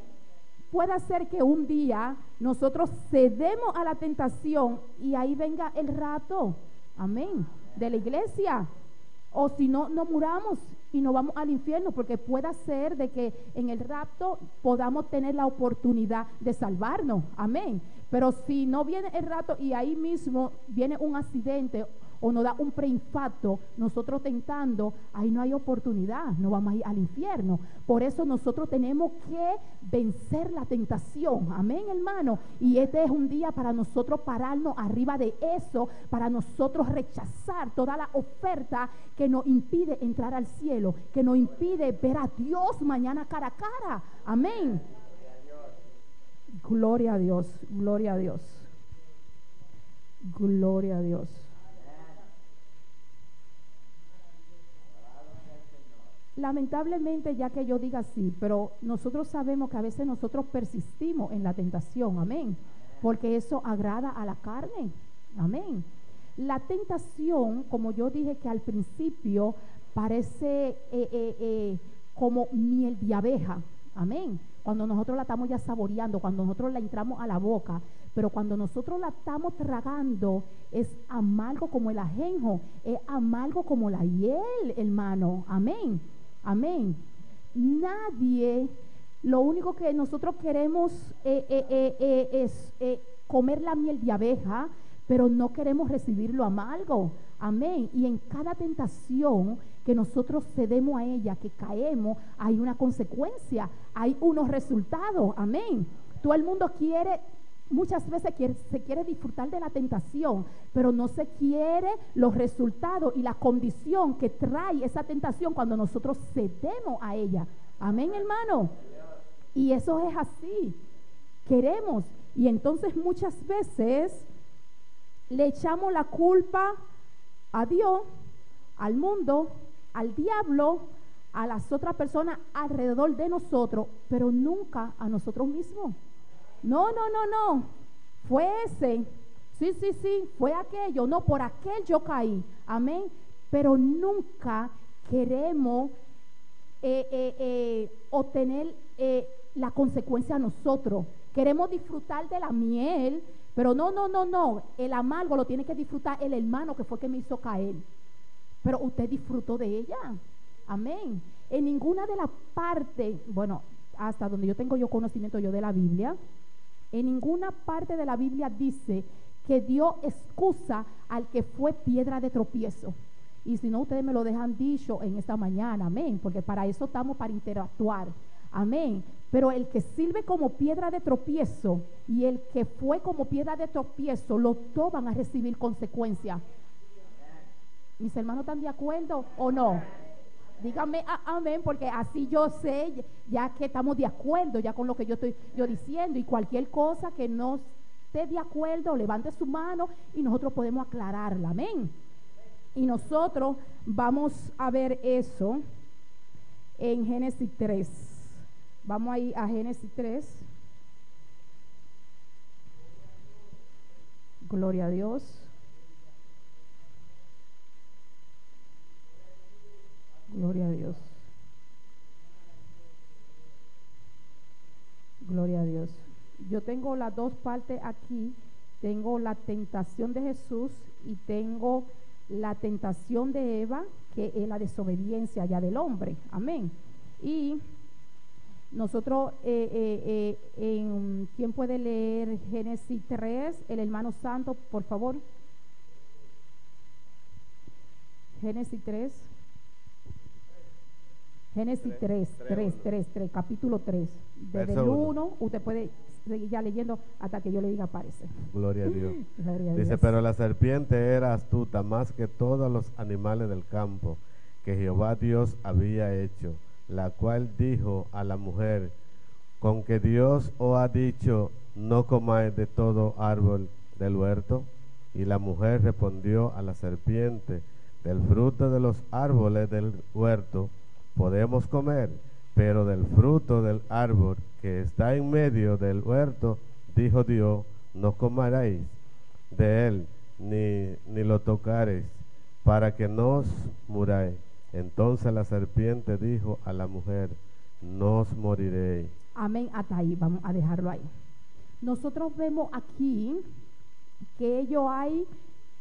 Puede ser que un día nosotros cedemos a la tentación y ahí venga el rato, amén, de la iglesia. o si no, no muramos y no vamos al infierno, porque puede ser de que en el rapto podamos tener la oportunidad de salvarnos, amén. Pero si no viene el rapto y ahí mismo viene un accidente o nos da un preinfarto, nosotros tentando, ahí no hay oportunidad, no vamos a ir al infierno. Por eso nosotros tenemos que vencer la tentación, amén, hermano. Y este es un día para nosotros pararnos arriba de eso, para nosotros rechazar toda la oferta que nos impide entrar al cielo, que nos impide ver a Dios mañana cara a cara, amén. Gloria a Dios, gloria a Dios, gloria a Dios. Lamentablemente, ya que yo diga así, pero nosotros sabemos que a veces nosotros persistimos en la tentación, amén, porque eso agrada a la carne, amén. La tentación, como yo dije que al principio, parece como miel de abeja, amén. Cuando nosotros la estamos ya saboreando, cuando nosotros la entramos a la boca, pero cuando nosotros la estamos tragando, es amargo como el ajenjo, es amargo como la hiel, hermano, amén. Amén. Nadie, lo único que nosotros queremos es comer la miel de abeja, pero no queremos recibir lo amargo. Amén. Y en cada tentación que nosotros cedemos a ella, que caemos, hay una consecuencia, hay unos resultados. Amén. Todo el mundo quiere, muchas veces se quiere disfrutar de la tentación, pero no se quiere los resultados y la condición que trae esa tentación cuando nosotros cedemos a ella. Amén, hermano. Y eso es así. Queremos. Y entonces muchas veces le echamos la culpa a Dios, al mundo, al diablo, a las otras personas alrededor de nosotros, pero nunca a nosotros mismos. No, fue ese, sí, fue aquello, no, por aquel yo caí, amén, pero nunca queremos obtener la consecuencia nosotros. Queremos disfrutar de la miel, pero no, el amargo lo tiene que disfrutar el hermano que fue que me hizo caer, pero usted disfrutó de ella, amén. En ninguna de las partes, bueno, hasta donde yo tengo conocimiento yo de la Biblia, en ninguna parte de la Biblia dice que Dios excusa al que fue piedra de tropiezo. Y si no, ustedes me lo dejan dicho en esta mañana, amén, porque para eso estamos, para interactuar, amén. Pero el que sirve como piedra de tropiezo y el que fue como piedra de tropiezo, los dos van a recibir consecuencias. ¿Mis hermanos están de acuerdo o no? Díganme amén, porque así yo sé ya que estamos de acuerdo ya con lo que yo estoy diciendo, y cualquier cosa que no esté de acuerdo, levante su mano y nosotros podemos aclararla, amén. Y nosotros vamos a ver eso en Génesis 3. Vamos a ir a Génesis 3. Gloria a Dios. Gloria a Dios. Gloria a Dios. Yo tengo las dos partes aquí. Tengo la tentación de Jesús y tengo la tentación de Eva, que es la desobediencia ya del hombre. Amén. Y nosotros, ¿quién puede leer Génesis 3? El hermano santo, por favor. Génesis 3. Génesis 3, capítulo 3. Desde el 1, usted puede seguir ya leyendo hasta que yo le diga aparece. Gloria a Dios. Gloria a Dice, Dios. pero la serpiente era astuta más que todos los animales del campo que Jehová Dios había hecho, la cual dijo a la mujer, con que Dios os ha dicho, no comáis de todo árbol del huerto. Y la mujer respondió a la serpiente, del fruto de los árboles del huerto podemos comer, pero del fruto del árbol que está en medio del huerto, dijo Dios, no comeréis de él, ni lo tocaréis, para que no os muráis. Entonces la serpiente dijo a la mujer, no os moriréis. Amén, hasta ahí, vamos a dejarlo ahí. Nosotros vemos aquí que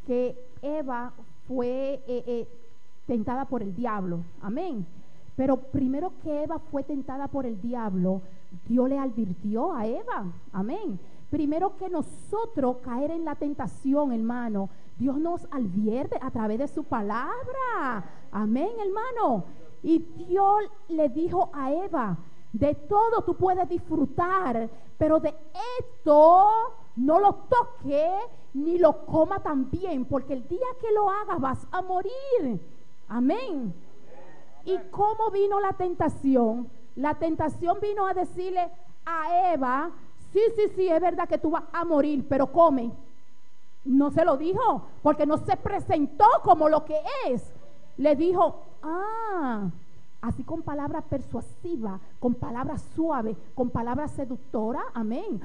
que Eva fue tentada por el diablo. Amén. Pero primero que Eva fue tentada por el diablo, Dios le advirtió a Eva. Amén. Primero que nosotros caer en la tentación, hermano, Dios nos advierte a través de su palabra. Amén, hermano. Y Dios le dijo a Eva, de todo tú puedes disfrutar, pero de esto no lo toques ni lo coma también, porque el día que lo hagas vas a morir. Amén. ¿Y cómo vino la tentación? La tentación vino a decirle a Eva, sí, es verdad que tú vas a morir, pero come. No se lo dijo, porque no se presentó como lo que es. Le dijo, así con palabras persuasivas, con palabras suaves, con palabras seductoras, amén.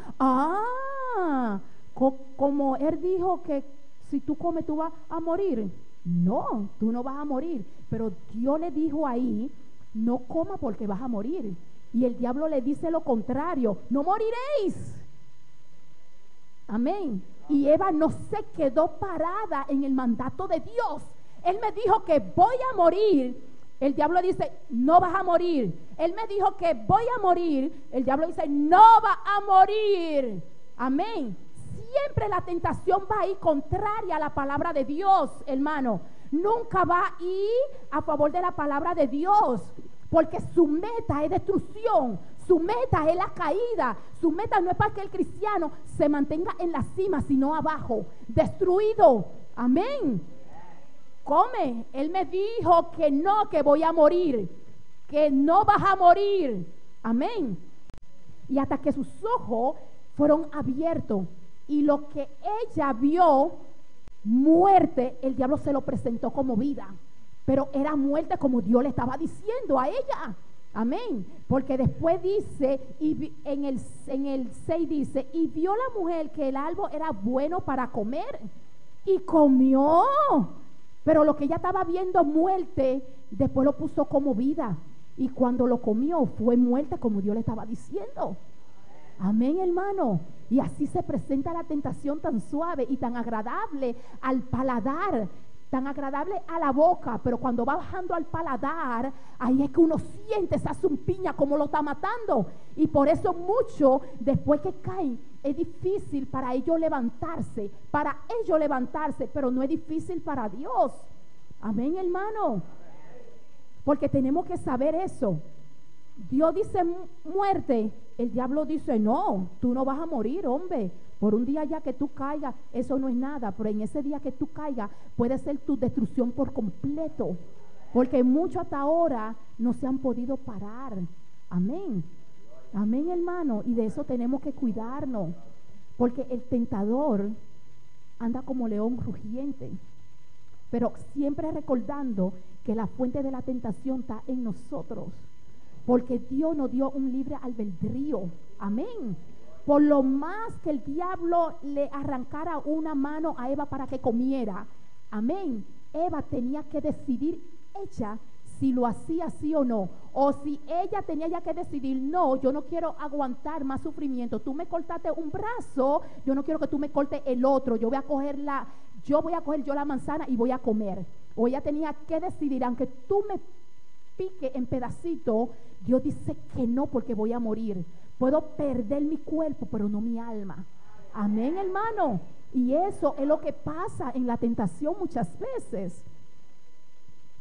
Como él dijo que si tú comes tú vas a morir. No, tú no vas a morir. Pero Dios le dijo ahí, no coma porque vas a morir. Y el diablo le dice lo contrario, no moriréis. Amén. Y Eva no se quedó parada en el mandato de Dios. Él me dijo que voy a morir. El diablo dice, no vas a morir. Él me dijo que voy a morir. El diablo dice, no va a morir. Amén. Siempre la tentación va a ir contraria a la palabra de Dios, hermano. Nunca va a ir a favor de la palabra de Dios, porque su meta es destrucción, su meta es la caída, su meta no es para que el cristiano se mantenga en la cima, sino abajo, destruido. Amén. Come, él me dijo que no, que voy a morir, que no vas a morir. Amén. Y hasta que sus ojos fueron abiertos y lo que ella vio, muerte, el diablo se lo presentó como vida, pero era muerte como Dios le estaba diciendo a ella. Amén. Porque después dice, y en el 6 dice, y vio la mujer que el árbol era bueno para comer y comió. Pero lo que ella estaba viendo muerte, después lo puso como vida. Y cuando lo comió fue muerte como Dios le estaba diciendo. Amén, hermano. Y así se presenta la tentación tan suave y tan agradable al paladar, tan agradable a la boca, pero cuando va bajando al paladar, ahí es que uno siente esa zumpiña como lo está matando. Y por eso mucho, después que caen, es difícil para ellos levantarse, pero no es difícil para Dios. Amén, hermano. Porque tenemos que saber eso. Dios dice muerte, el diablo dice no, tú no vas a morir, hombre. Por un día ya que tú caigas, eso no es nada, pero en ese día que tú caigas puede ser tu destrucción por completo, porque muchos hasta ahora no se han podido parar. Amén. Amén, hermano. Y de eso tenemos que cuidarnos, porque el tentador anda como león rugiente, pero siempre recordando que la fuente de la tentación está en nosotros, porque Dios nos dio un libre albedrío. Amén. Por lo más que el diablo le arrancara una mano a Eva para que comiera, amén, Eva tenía que decidir ella si lo hacía sí o no, o si ella tenía ya que decidir, no, yo no quiero aguantar más sufrimiento, tú me cortaste un brazo, yo no quiero que tú me cortes el otro, yo voy a coger yo la manzana y voy a comer. O ella tenía que decidir, aunque tú me pique en pedacito, Dios dice que no, porque voy a morir. Puedo perder mi cuerpo, pero no mi alma. Amén, hermano. Y eso es lo que pasa en la tentación muchas veces.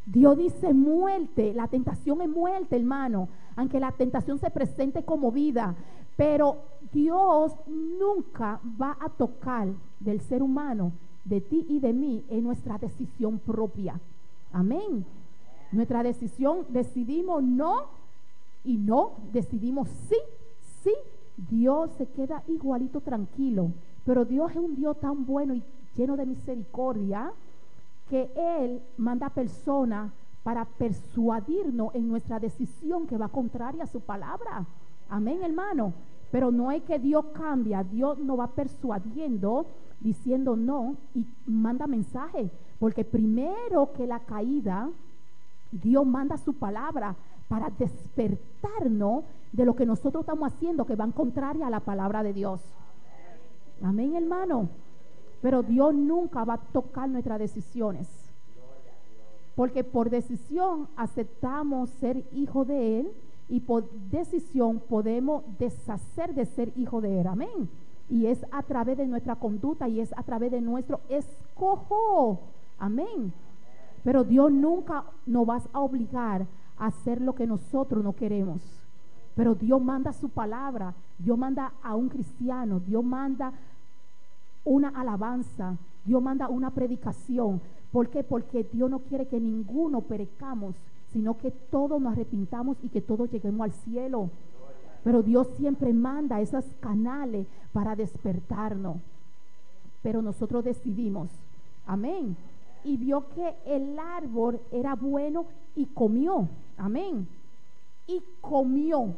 Dios dice muerte, la tentación es muerte, hermano, aunque la tentación se presente como vida, pero Dios nunca va a tocar del ser humano, de ti y de mí, en nuestra decisión propia. Amén. Nuestra decisión, decidimos no y no, decidimos sí. Dios se queda igualito tranquilo, pero Dios es un Dios tan bueno y lleno de misericordia que Él manda personas para persuadirnos en nuestra decisión que va contraria a su palabra. Amén, hermano. Pero no es que Dios cambia, Dios nos va persuadiendo, diciendo no, y manda mensaje, porque primero que la caída, Dios manda su palabra para despertarnos de lo que nosotros estamos haciendo, que van contraria a la palabra de Dios. Amén, hermano. Pero Dios nunca va a tocar nuestras decisiones. Porque por decisión aceptamos ser hijo de Él y por decisión podemos deshacer de ser hijo de Él. Amén. Y es a través de nuestra conducta y es a través de nuestro escojo. Amén. Pero Dios nunca nos va a obligar a hacer lo que nosotros no queremos. Pero Dios manda su palabra, Dios manda a un cristiano, Dios manda una alabanza, Dios manda una predicación. ¿Por qué? Porque Dios no quiere que ninguno perezcamos, sino que todos nos arrepintamos y que todos lleguemos al cielo. Pero Dios siempre manda esos canales para despertarnos. Pero nosotros decidimos. Amén. Y vio que el árbol era bueno y comió. Amén. Y comió.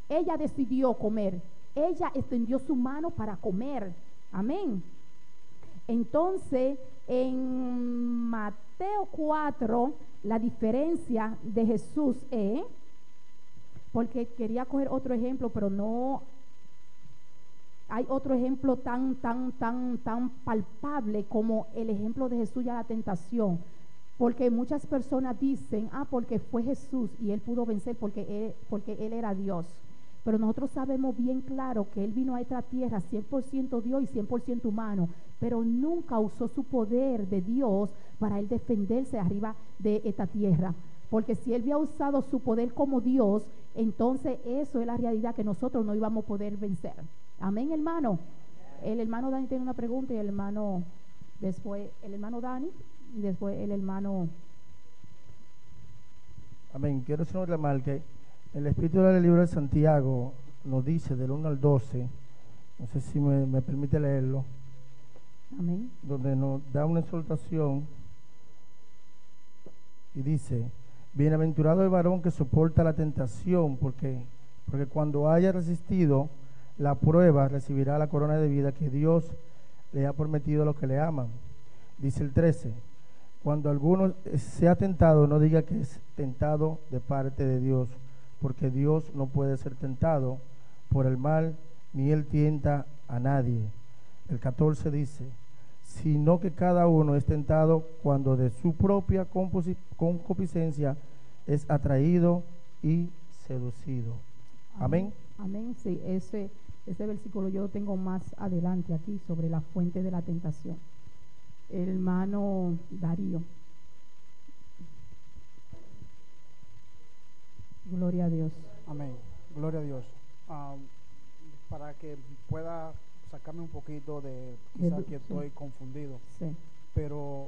Ella decidió comer. Ella extendió su mano para comer. Amén. Entonces, en Mateo 4, la diferencia de Jesús es, porque quería coger otro ejemplo, pero no hay otro ejemplo tan palpable como el ejemplo de Jesús y la tentación. Porque muchas personas dicen, porque fue Jesús y Él pudo vencer porque él era Dios. Pero nosotros sabemos bien claro que Él vino a esta tierra 100% Dios y 100% humano, pero nunca usó su poder de Dios para Él defenderse arriba de esta tierra. Porque si Él había usado su poder como Dios, entonces eso es la realidad que nosotros no íbamos a poder vencer. Amén, hermano. El hermano Dani tiene una pregunta y el hermano Dani y después el hermano. Amén. Quiero hacer un remarque. El Espíritu del libro de Santiago nos dice del 1 al 12, no sé si me permite leerlo. Amén. Donde nos da una exhortación y dice: bienaventurado el varón que soporta la tentación, porque cuando haya resistido la prueba recibirá la corona de vida que Dios le ha prometido a los que le aman. Dice el 13: cuando alguno sea tentado, no diga que es tentado de parte de Dios, porque Dios no puede ser tentado por el mal, ni Él tienta a nadie. El 14 dice: sino que cada uno es tentado cuando de su propia concupiscencia es atraído y seducido. Amén. Amén. Sí, ese versículo yo lo tengo más adelante aquí sobre la fuente de la tentación. El hermano Darío. Gloria a Dios. Amén. Gloria a Dios. Para que pueda sacarme un poquito de quizás que estoy confundido. Sí. Pero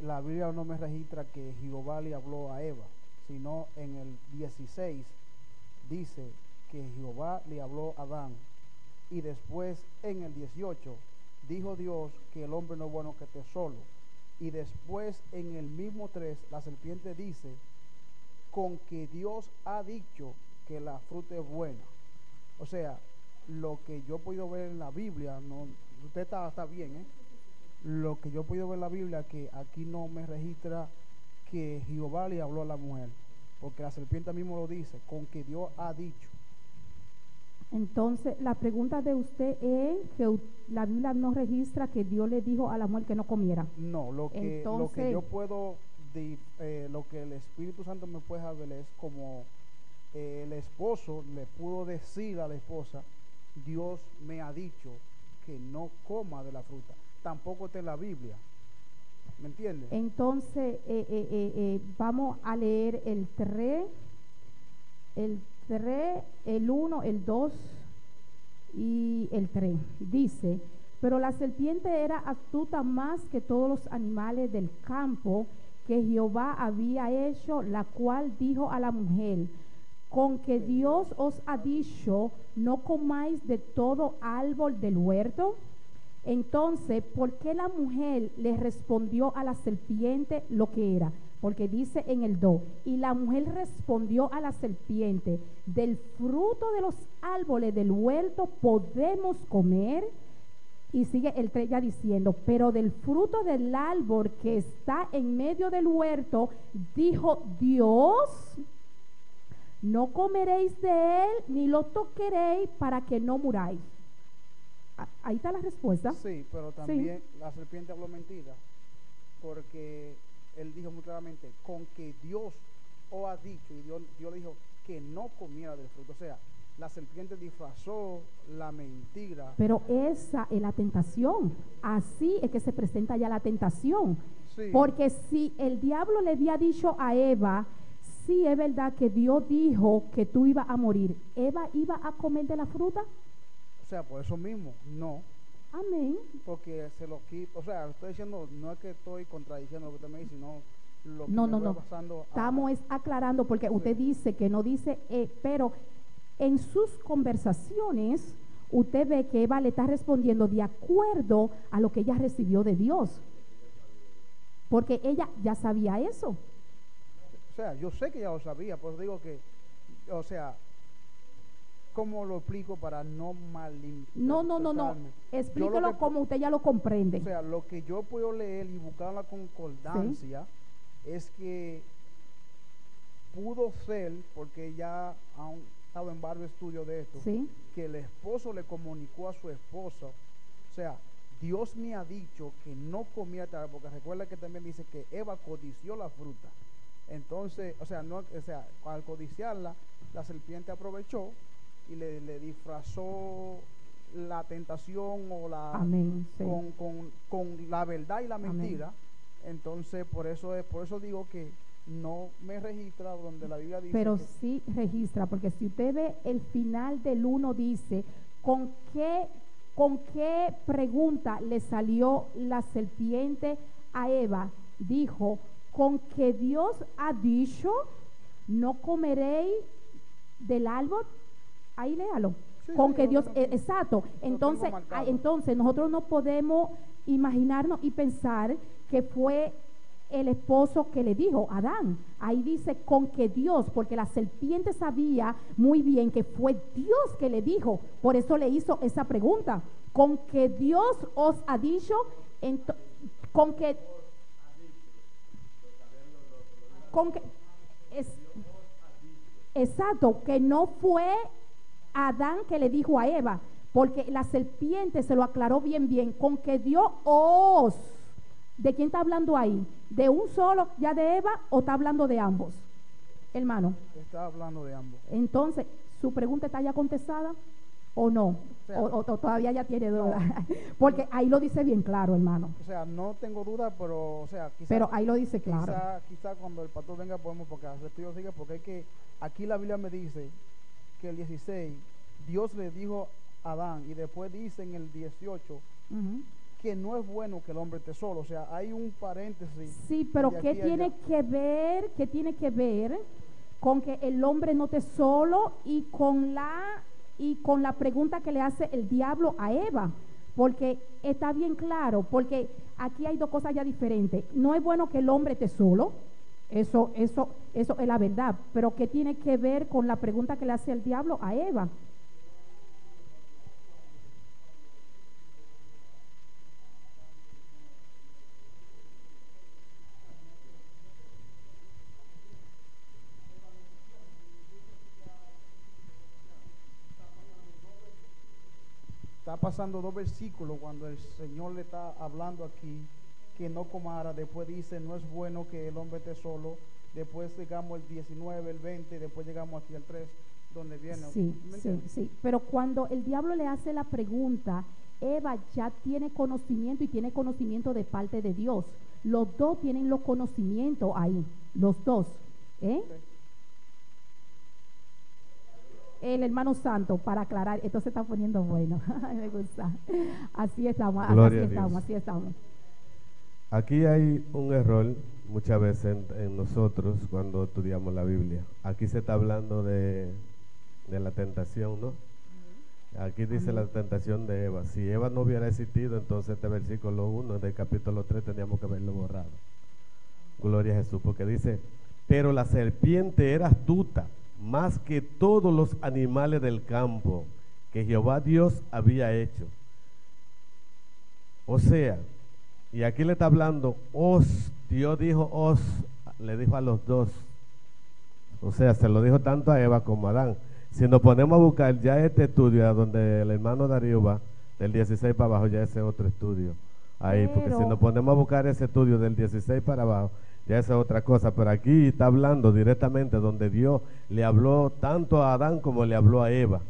la Biblia no me registra que Jehová le habló a Eva, sino en el 16 dice que Jehová le habló a Adán. Y después en el 18 dijo Dios que el hombre no es bueno que esté solo. Y después en el mismo 3 la serpiente dice: con que Dios ha dicho que la fruta es buena. O sea, lo que yo he podido ver en la Biblia, no, usted está bien, lo que yo he podido ver en la Biblia, que aquí no me registra que Jehová le habló a la mujer, porque la serpiente mismo lo dice, con que Dios ha dicho. Entonces, la pregunta de usted es que la Biblia no registra que Dios le dijo a la mujer que no comiera. No, lo que yo puedo, lo que el Espíritu Santo me puede ver es como el esposo le pudo decir a la esposa: Dios me ha dicho que no coma de la fruta. Tampoco está en la Biblia. ¿Me entiende? Entonces, vamos a leer el 3, el 1, el 2 y el 3. Dice: pero la serpiente era astuta más que todos los animales del campo que Jehová había hecho, la cual dijo a la mujer: con que Dios os ha dicho, no comáis de todo árbol del huerto. Entonces, ¿por qué la mujer le respondió a la serpiente lo que era? Porque dice en el 2: y la mujer respondió a la serpiente: del fruto de los árboles del huerto podemos comer. Y sigue el 3 ya diciendo: pero del fruto del árbol que está en medio del huerto, dijo Dios: no comeréis de él, ni lo toqueréis, para que no muráis. Ahí está la respuesta. Sí, pero también la serpiente habló mentira, porque él dijo muy claramente, con que Dios os ha dicho, y Dios le dijo que no comiera del fruto. O sea, la serpiente disfrazó la mentira. Pero esa es la tentación. Así es que se presenta ya la tentación. Sí. Porque si el diablo le había dicho a Eva, sí es verdad que Dios dijo que tú ibas a morir, ¿Eva iba a comer de la fruta? O sea, por eso mismo, no. Amén. Porque se lo quita. O sea, estoy diciendo, no es que estoy contradiciendo lo que usted me dice, sino lo que No, me no, voy no. basando a- Estamos es aclarando porque usted dice que no dice, pero en sus conversaciones usted ve que Eva le está respondiendo de acuerdo a lo que ella recibió de Dios. Porque ella ya sabía eso. O sea, yo sé que ya lo sabía, pues digo que, o sea, ¿cómo lo explico para no malinterpretarme? No. Explíquelo que- como usted ya lo comprende. O sea, lo que yo puedo leer y buscar la concordancia es que pudo ser, porque ya han estado en varios estudios de esto, Sí. que el esposo le comunicó a su esposa, o sea, Dios me ha dicho que no comía tal, porque recuerda que también dice que Eva codició la fruta. Entonces, o sea, al codiciarla, la serpiente aprovechó y le disfrazó la tentación o la Amén. Sí. con la verdad y la Amén. mentira. Entonces, por eso digo que no me registra donde la Biblia dice Pero que- sí registra, porque si usted ve el final del 1 dice, ¿con qué pregunta le salió la serpiente a Eva? Dijo, con que Dios ha dicho, no comeréis del árbol. Ahí léalo. Sí, Con sí, que yo Dios, lo tengo- exacto. Entonces, marcado. entonces nosotros no podemos imaginarnos y pensar que fue el esposo que le dijo, Adán. Ahí dice con que Dios, porque la serpiente sabía muy bien que fue Dios que le dijo, por eso le hizo esa pregunta. Con que Dios os ha dicho, con que exacto, que no fue Adán que le dijo a Eva, porque la serpiente se lo aclaró bien, con que Dios os. ¿De quién está hablando ahí? ¿De un solo, ya de Eva, o está hablando de ambos? Hermano, está hablando de ambos. entonces, ¿su pregunta está ya contestada o no? sea, O todavía ya tiene duda. Porque ahí lo dice bien claro, hermano. O sea, no tengo duda, pero, o sea, quizá, Pero ahí lo dice claro. quizá cuando el pastor venga podemos, porque el estudio sigue, porque es que aquí la Biblia me dice que el 16, Dios le dijo a Adán, y después dice en el 18, Ujú. que no es bueno que el hombre esté solo. O sea, hay un paréntesis. Sí, pero de ¿qué aquí a tiene allá. que ver? ¿Qué tiene que ver con que el hombre no esté solo y con la pregunta que le hace el diablo a Eva? Porque está bien claro, porque aquí hay dos cosas ya diferentes. No es bueno que el hombre esté solo, eso es la verdad, pero ¿qué tiene que ver con la pregunta que le hace el diablo a Eva? Está pasando dos versículos cuando el Señor le está hablando aquí que no comara. Después dice, no es bueno que el hombre esté solo. Después llegamos al 19, el 20, después llegamos aquí al 3, donde viene. Sí, ¿Me sí, entiendes? sí. Pero cuando el diablo le hace la pregunta, Eva ya tiene conocimiento y tiene conocimiento de parte de Dios. Los dos tienen los conocimientos ahí, los dos. ¿Eh? Ok. El hermano santo, para aclarar, esto se está poniendo bueno. Me gusta. Así estamos, Gloria así a Dios. estamos, así estamos. Aquí hay un error muchas veces en nosotros cuando estudiamos la Biblia. Aquí se está hablando de la tentación, ¿no? Aquí dice la tentación de Eva. Si Eva no hubiera existido, entonces este versículo 1 del capítulo 3 teníamos que haberlo borrado. Gloria a Jesús, porque dice, pero la serpiente era astuta más que todos los animales del campo que Jehová Dios había hecho. O sea, y aquí le está hablando Dios dijo le dijo a los dos. O sea, se lo dijo tanto a Eva como a Adán. Si nos ponemos a buscar ya este estudio, a donde el hermano Darío va, del 16 para abajo, ya ese otro estudio. Ahí, porque si Pero- nos ponemos a buscar ese estudio del 16 para abajo, ya esa es otra cosa, pero aquí está hablando directamente donde Dios le habló tanto a Adán como le habló a Eva.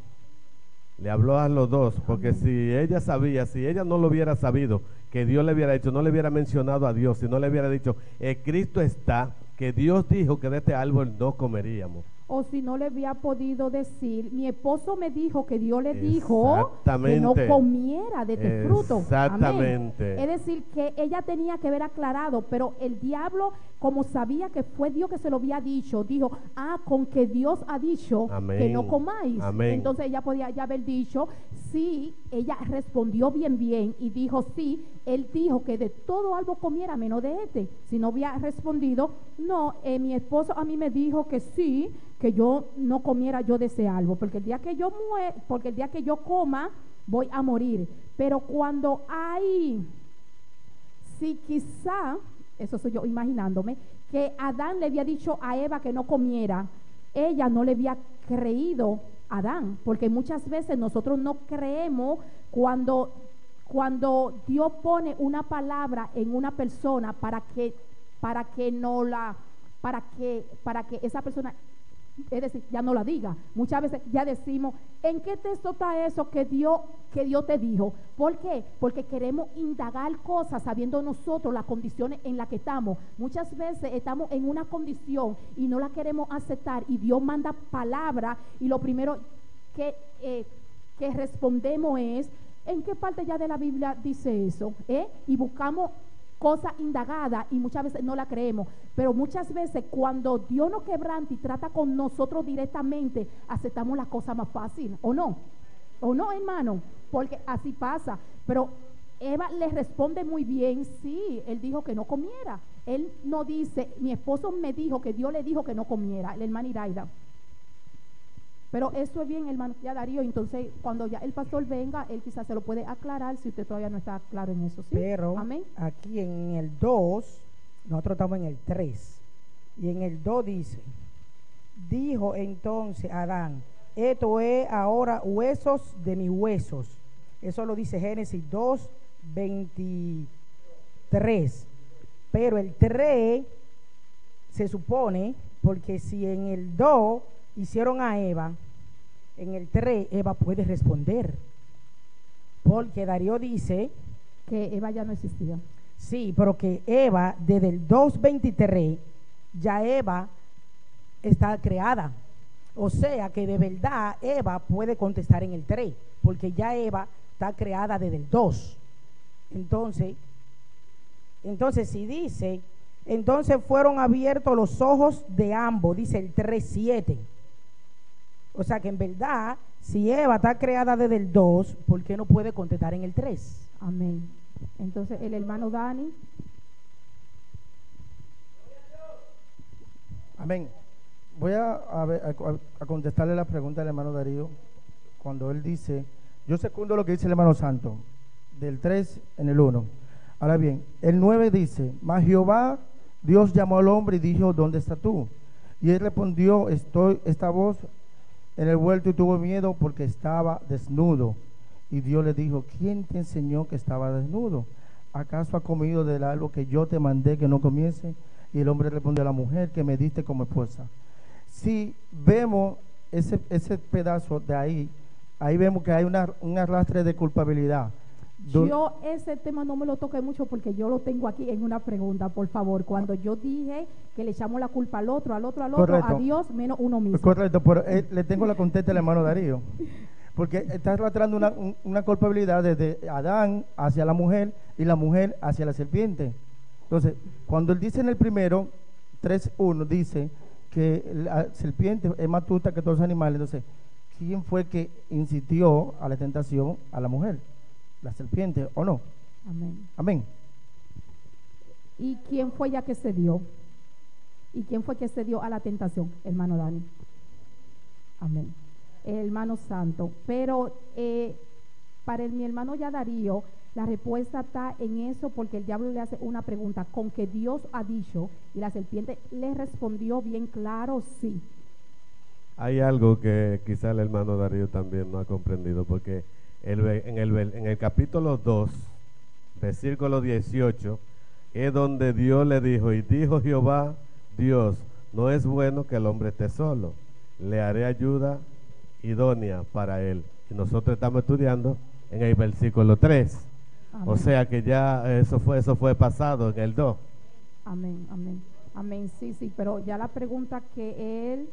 Le habló a los dos, porque si ella sabía, si ella no lo hubiera sabido, que Dios le hubiera dicho, no le hubiera mencionado a Dios, si no le hubiera dicho, Cristo está, que Dios dijo que de este árbol no comeríamos. O si no le había podido decir, mi esposo me dijo que Dios le dijo que no Exactamente. comiera de este fruto. Exactamente. Amén. Es decir, que ella tenía que haber aclarado, pero el diablo, como sabía que fue Dios que se lo había dicho, dijo, con que Dios ha dicho Amén. que no comáis. Amén. Entonces ella podía ya haber dicho, sí, ella respondió bien y dijo, sí, él dijo que de todo algo comiera menos de este. Si no había respondido, no, mi esposo a mí me dijo que sí, que yo no comiera yo de ese árbol, porque el día que yo porque el día que yo coma voy a morir. Pero cuando si quizá, eso soy yo imaginándome, que Adán le había dicho a Eva que no comiera, ella no le había creído a Adán, porque muchas veces nosotros no creemos cuando Dios pone una palabra en una persona para que esa persona, es decir, ya no la diga. Muchas veces ya decimos, ¿en qué texto está eso que Dios te dijo? ¿Por qué? Porque queremos indagar cosas sabiendo nosotros las condiciones en las que estamos. Muchas veces estamos en una condición y no la queremos aceptar, y Dios manda palabra, y lo primero que respondemos es, ¿en qué parte ya de la Biblia dice eso? Y buscamos cosa indagada y muchas veces no la creemos, pero muchas veces cuando Dios nos quebranta y trata con nosotros directamente, aceptamos la cosa más fácil, ¿o no, hermano? Porque así pasa. Pero Eva le responde muy bien, sí, él dijo que no comiera. Él no dice, mi esposo me dijo que Dios le dijo que no comiera, el hermano Iraida. Pero eso es bien, hermano, ya Darío. Entonces, cuando ya el pastor venga, él quizás se lo puede aclarar si usted todavía no está claro en eso, ¿sí? Pero amén. Aquí en el 2, nosotros estamos en el 3, y en el 2 dice, dijo entonces Adán, esto es ahora huesos de mis huesos. Eso lo dice Génesis 2, 23. Pero el 3 se supone, porque si en el 2 hicieron a Eva, en el 3 Eva puede responder, porque Darío dice que Eva ya no existía. Sí, pero que Eva desde el 2:23 ya Eva está creada. O sea que de verdad Eva puede contestar en el 3, porque ya Eva está creada desde el 2. Entonces si dice, entonces fueron abiertos los ojos de ambos, dice el 3:7. O sea que en verdad, si Eva está creada desde el 2, ¿por qué no puede contestar en el 3? Amén. Entonces el hermano Dani. Amén. Voy a contestarle la pregunta del hermano Darío cuando él dice, yo secundo lo que dice el hermano Santo, del 3 en el 1. Ahora bien, el 9 dice, mas Jehová Dios llamó al hombre y dijo, ¿dónde estás tú? Y él respondió, esta voz en el huerto, y tuvo miedo porque estaba desnudo. Y Dios le dijo, ¿quién te enseñó que estaba desnudo? ¿Acaso has comido del árbol que yo te mandé que no comiese? Y el hombre respondió, a la mujer que me diste como esposa. Si vemos ese pedazo de ahí vemos que hay un arrastre de culpabilidad. Yo ese tema no me lo toqué mucho porque yo lo tengo aquí en una pregunta, por favor. Cuando yo dije que le echamos la culpa al otro, correcto, a Dios menos uno mismo. Correcto, pero le tengo la contesta al hermano Darío, porque está arrastrando una culpabilidad desde Adán hacia la mujer y la mujer hacia la serpiente. Entonces, cuando él dice en el primero, 3:1, dice que la serpiente es más astuta que todos los animales. Entonces, ¿quién fue que incitió a la tentación a la mujer? ¿La serpiente o no? Amén. Amén. ¿Y quién fue ya que se dio? ¿Y quién fue que se dio a la tentación? Hermano Dani. Amén. El hermano Santo. Pero para mi hermano ya Darío, la respuesta está en eso, porque el diablo le hace una pregunta, con que Dios ha dicho, y la serpiente le respondió bien claro, sí. Hay algo que quizá el hermano Darío también no ha comprendido, porque en el capítulo 2, versículo 18, es donde Dios le dijo, y dijo Jehová, Dios, no es bueno que el hombre esté solo, le haré ayuda idónea para él. Y nosotros estamos estudiando en el versículo 3. Amén. O sea que ya eso fue pasado en el 2. Amén, amén, amén, sí, pero ya la pregunta que él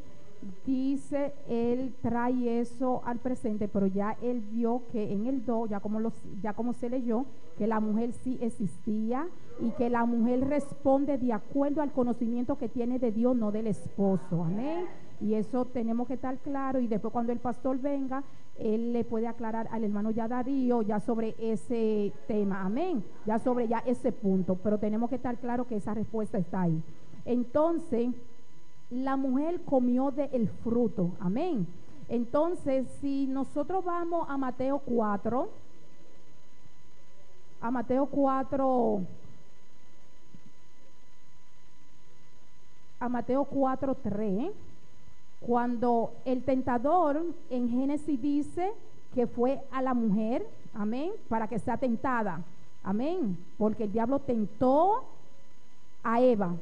dice, él trae eso al presente, pero ya él vio que en el 2, ya como se leyó, que la mujer sí existía y que la mujer responde de acuerdo al conocimiento que tiene de Dios, no del esposo, amén. Y eso tenemos que estar claro, y después cuando el pastor venga, él le puede aclarar al hermano ya Darío ya sobre ese tema, amén, ya sobre ya ese punto, pero tenemos que estar claro que esa respuesta está ahí. Entonces, la mujer comió del fruto, amén. Entonces, si nosotros vamos a Mateo 4, a Mateo 4:3, cuando el tentador en Génesis dice que fue a la mujer, amén, para que sea tentada, amén, porque el diablo tentó a Eva.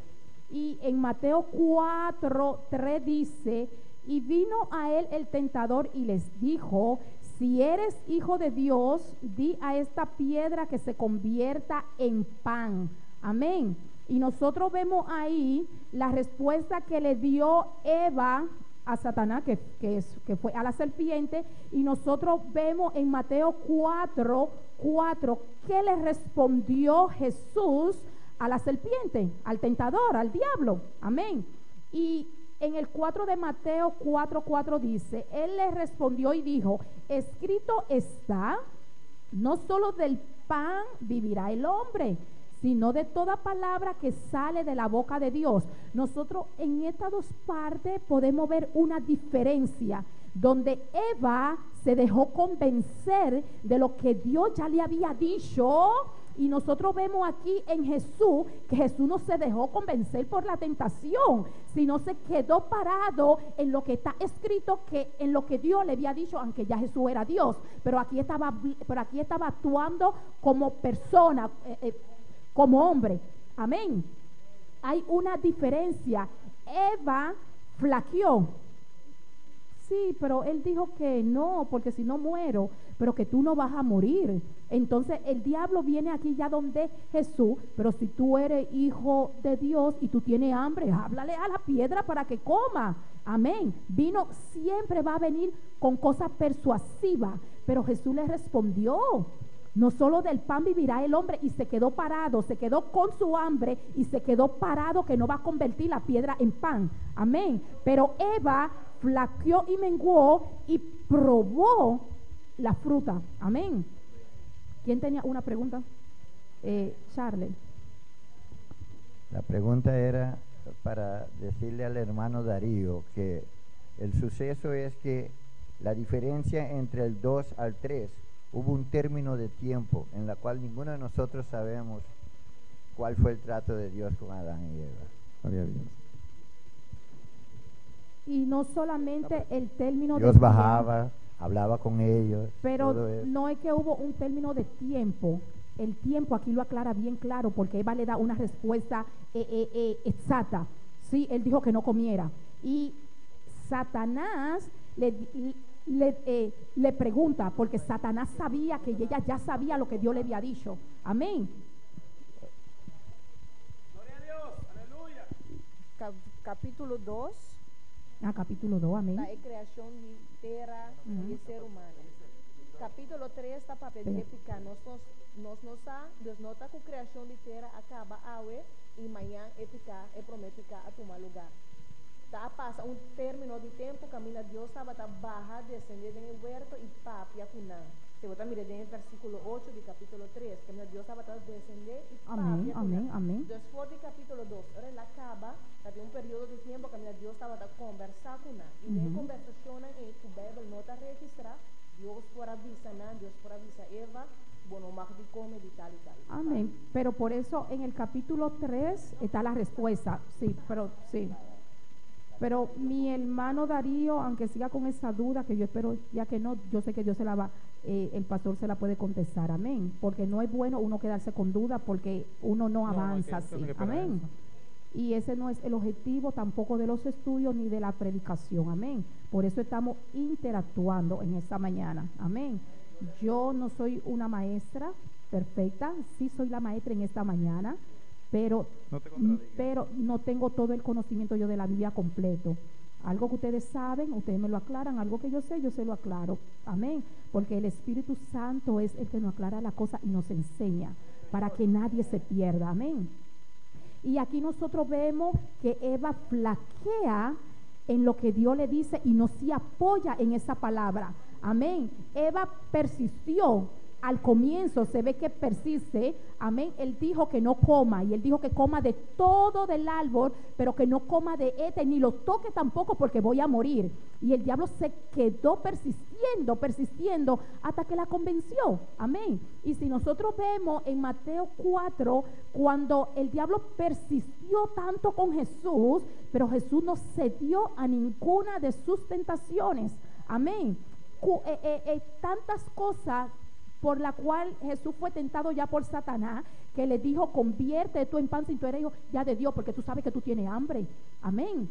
Y en Mateo 4:3 dice, y vino a él el tentador y les dijo, si eres hijo de Dios, di a esta piedra que se convierta en pan, amén. Y nosotros vemos ahí la respuesta que le dio Eva a Satanás, que fue a la serpiente, y nosotros vemos en Mateo 4:4 que le respondió Jesús a la serpiente, al tentador, al diablo, amén. Y en el 4 de Mateo 4:4 dice, él le respondió y dijo, escrito está, no solo del pan vivirá el hombre, sino de toda palabra que sale de la boca de Dios. Nosotros en estas dos partes podemos ver una diferencia, donde Eva se dejó convencer de lo que Dios ya le había dicho, y nosotros vemos aquí en Jesús que Jesús no se dejó convencer por la tentación, sino se quedó parado en lo que está escrito, que en lo que Dios le había dicho, aunque ya Jesús era Dios, pero aquí estaba actuando como persona, como hombre, amén. Hay una diferencia. Eva flaqueó. Sí, pero él dijo que no, porque si no muero, pero que tú no vas a morir. Entonces el diablo viene aquí ya donde Jesús, pero si tú eres hijo de Dios y tú tienes hambre, háblale a la piedra para que coma, amén. Siempre va a venir con cosas persuasivas, pero Jesús le respondió, no solo del pan vivirá el hombre, y se quedó parado, se quedó con su hambre y se quedó parado, que no va a convertir la piedra en pan, amén. Pero Eva flaqueó y menguó y probó la fruta, amén. ¿Quién tenía una pregunta? Charles. La pregunta era para decirle al hermano Darío que el suceso es que la diferencia entre el 2 al 3, hubo un término de tiempo en la cual ninguno de nosotros sabemos cuál fue el trato de Dios con Adán y Eva. Gloria a Dios. Y no solamente el término Dios de bajaba, hablaba con ellos. Pero no es que hubo un término de tiempo. El tiempo aquí lo aclara bien claro, porque Eva le da una respuesta exacta. Sí, él dijo que no comiera. Y Satanás le pregunta, porque Satanás sabía que ella ya sabía lo que Dios le había dicho. Amén. Gloria a Dios, aleluya. Capítulo 2. Capítulo 2, amén. La creación de tierra y ser humano. Capítulo 3 está para pedir picar. Dios no está con creación de tierra, acaba ahora y mañana picar, promete a tomar lugar. Pasa un término de tiempo, camina Dios estaba a bajar, descender en el huerto y papia cunar. Se vota mire en el versículo 8 de capítulo 3, camina Dios estaba a descender y papia cunar. Amén. Después de capítulo 2, ahora él acaba, hay un periodo de tiempo, camina Dios estaba a conversar con él. Y en conversación en que Bible no está registrada, Dios por avisar, Dios por avisar Eva, bueno, más de comer y tal y tal. Amén. Pero por eso en el capítulo 3 está la respuesta. Sí, pero sí. Pero mi hermano Darío, aunque siga con esa duda, que yo espero ya que no, yo sé que Dios se la va, el pastor se la puede contestar, amén. Porque no es bueno uno quedarse con duda porque uno no avanza así, amén. Y ese no es el objetivo tampoco de los estudios ni de la predicación, amén. Por eso estamos interactuando en esta mañana, amén. Yo no soy una maestra perfecta, sí soy la maestra en esta mañana, pero no tengo todo el conocimiento yo de la Biblia completo. Algo que ustedes saben, ustedes me lo aclaran, algo que yo sé, yo se lo aclaro, amén. Porque el Espíritu Santo es el que nos aclara la cosa y nos enseña para que nadie se pierda, amén. Y aquí nosotros vemos que Eva flaquea en lo que Dios le dice y no se apoya en esa palabra, amén. Eva persistió. Al comienzo se ve que persiste, amén. Él dijo que no coma, y él dijo que coma de todo del árbol, pero que no coma de este, ni lo toque tampoco porque voy a morir. Y el diablo se quedó persistiendo hasta que la convenció, amén. Y si nosotros vemos en Mateo 4, cuando el diablo persistió tanto con Jesús, pero Jesús no cedió a ninguna de sus tentaciones, amén. Tantas cosas por la cual Jesús fue tentado ya por Satanás, que le dijo, convierte tú en pan si tú eres hijo ya de Dios, porque tú sabes que tú tienes hambre, amén.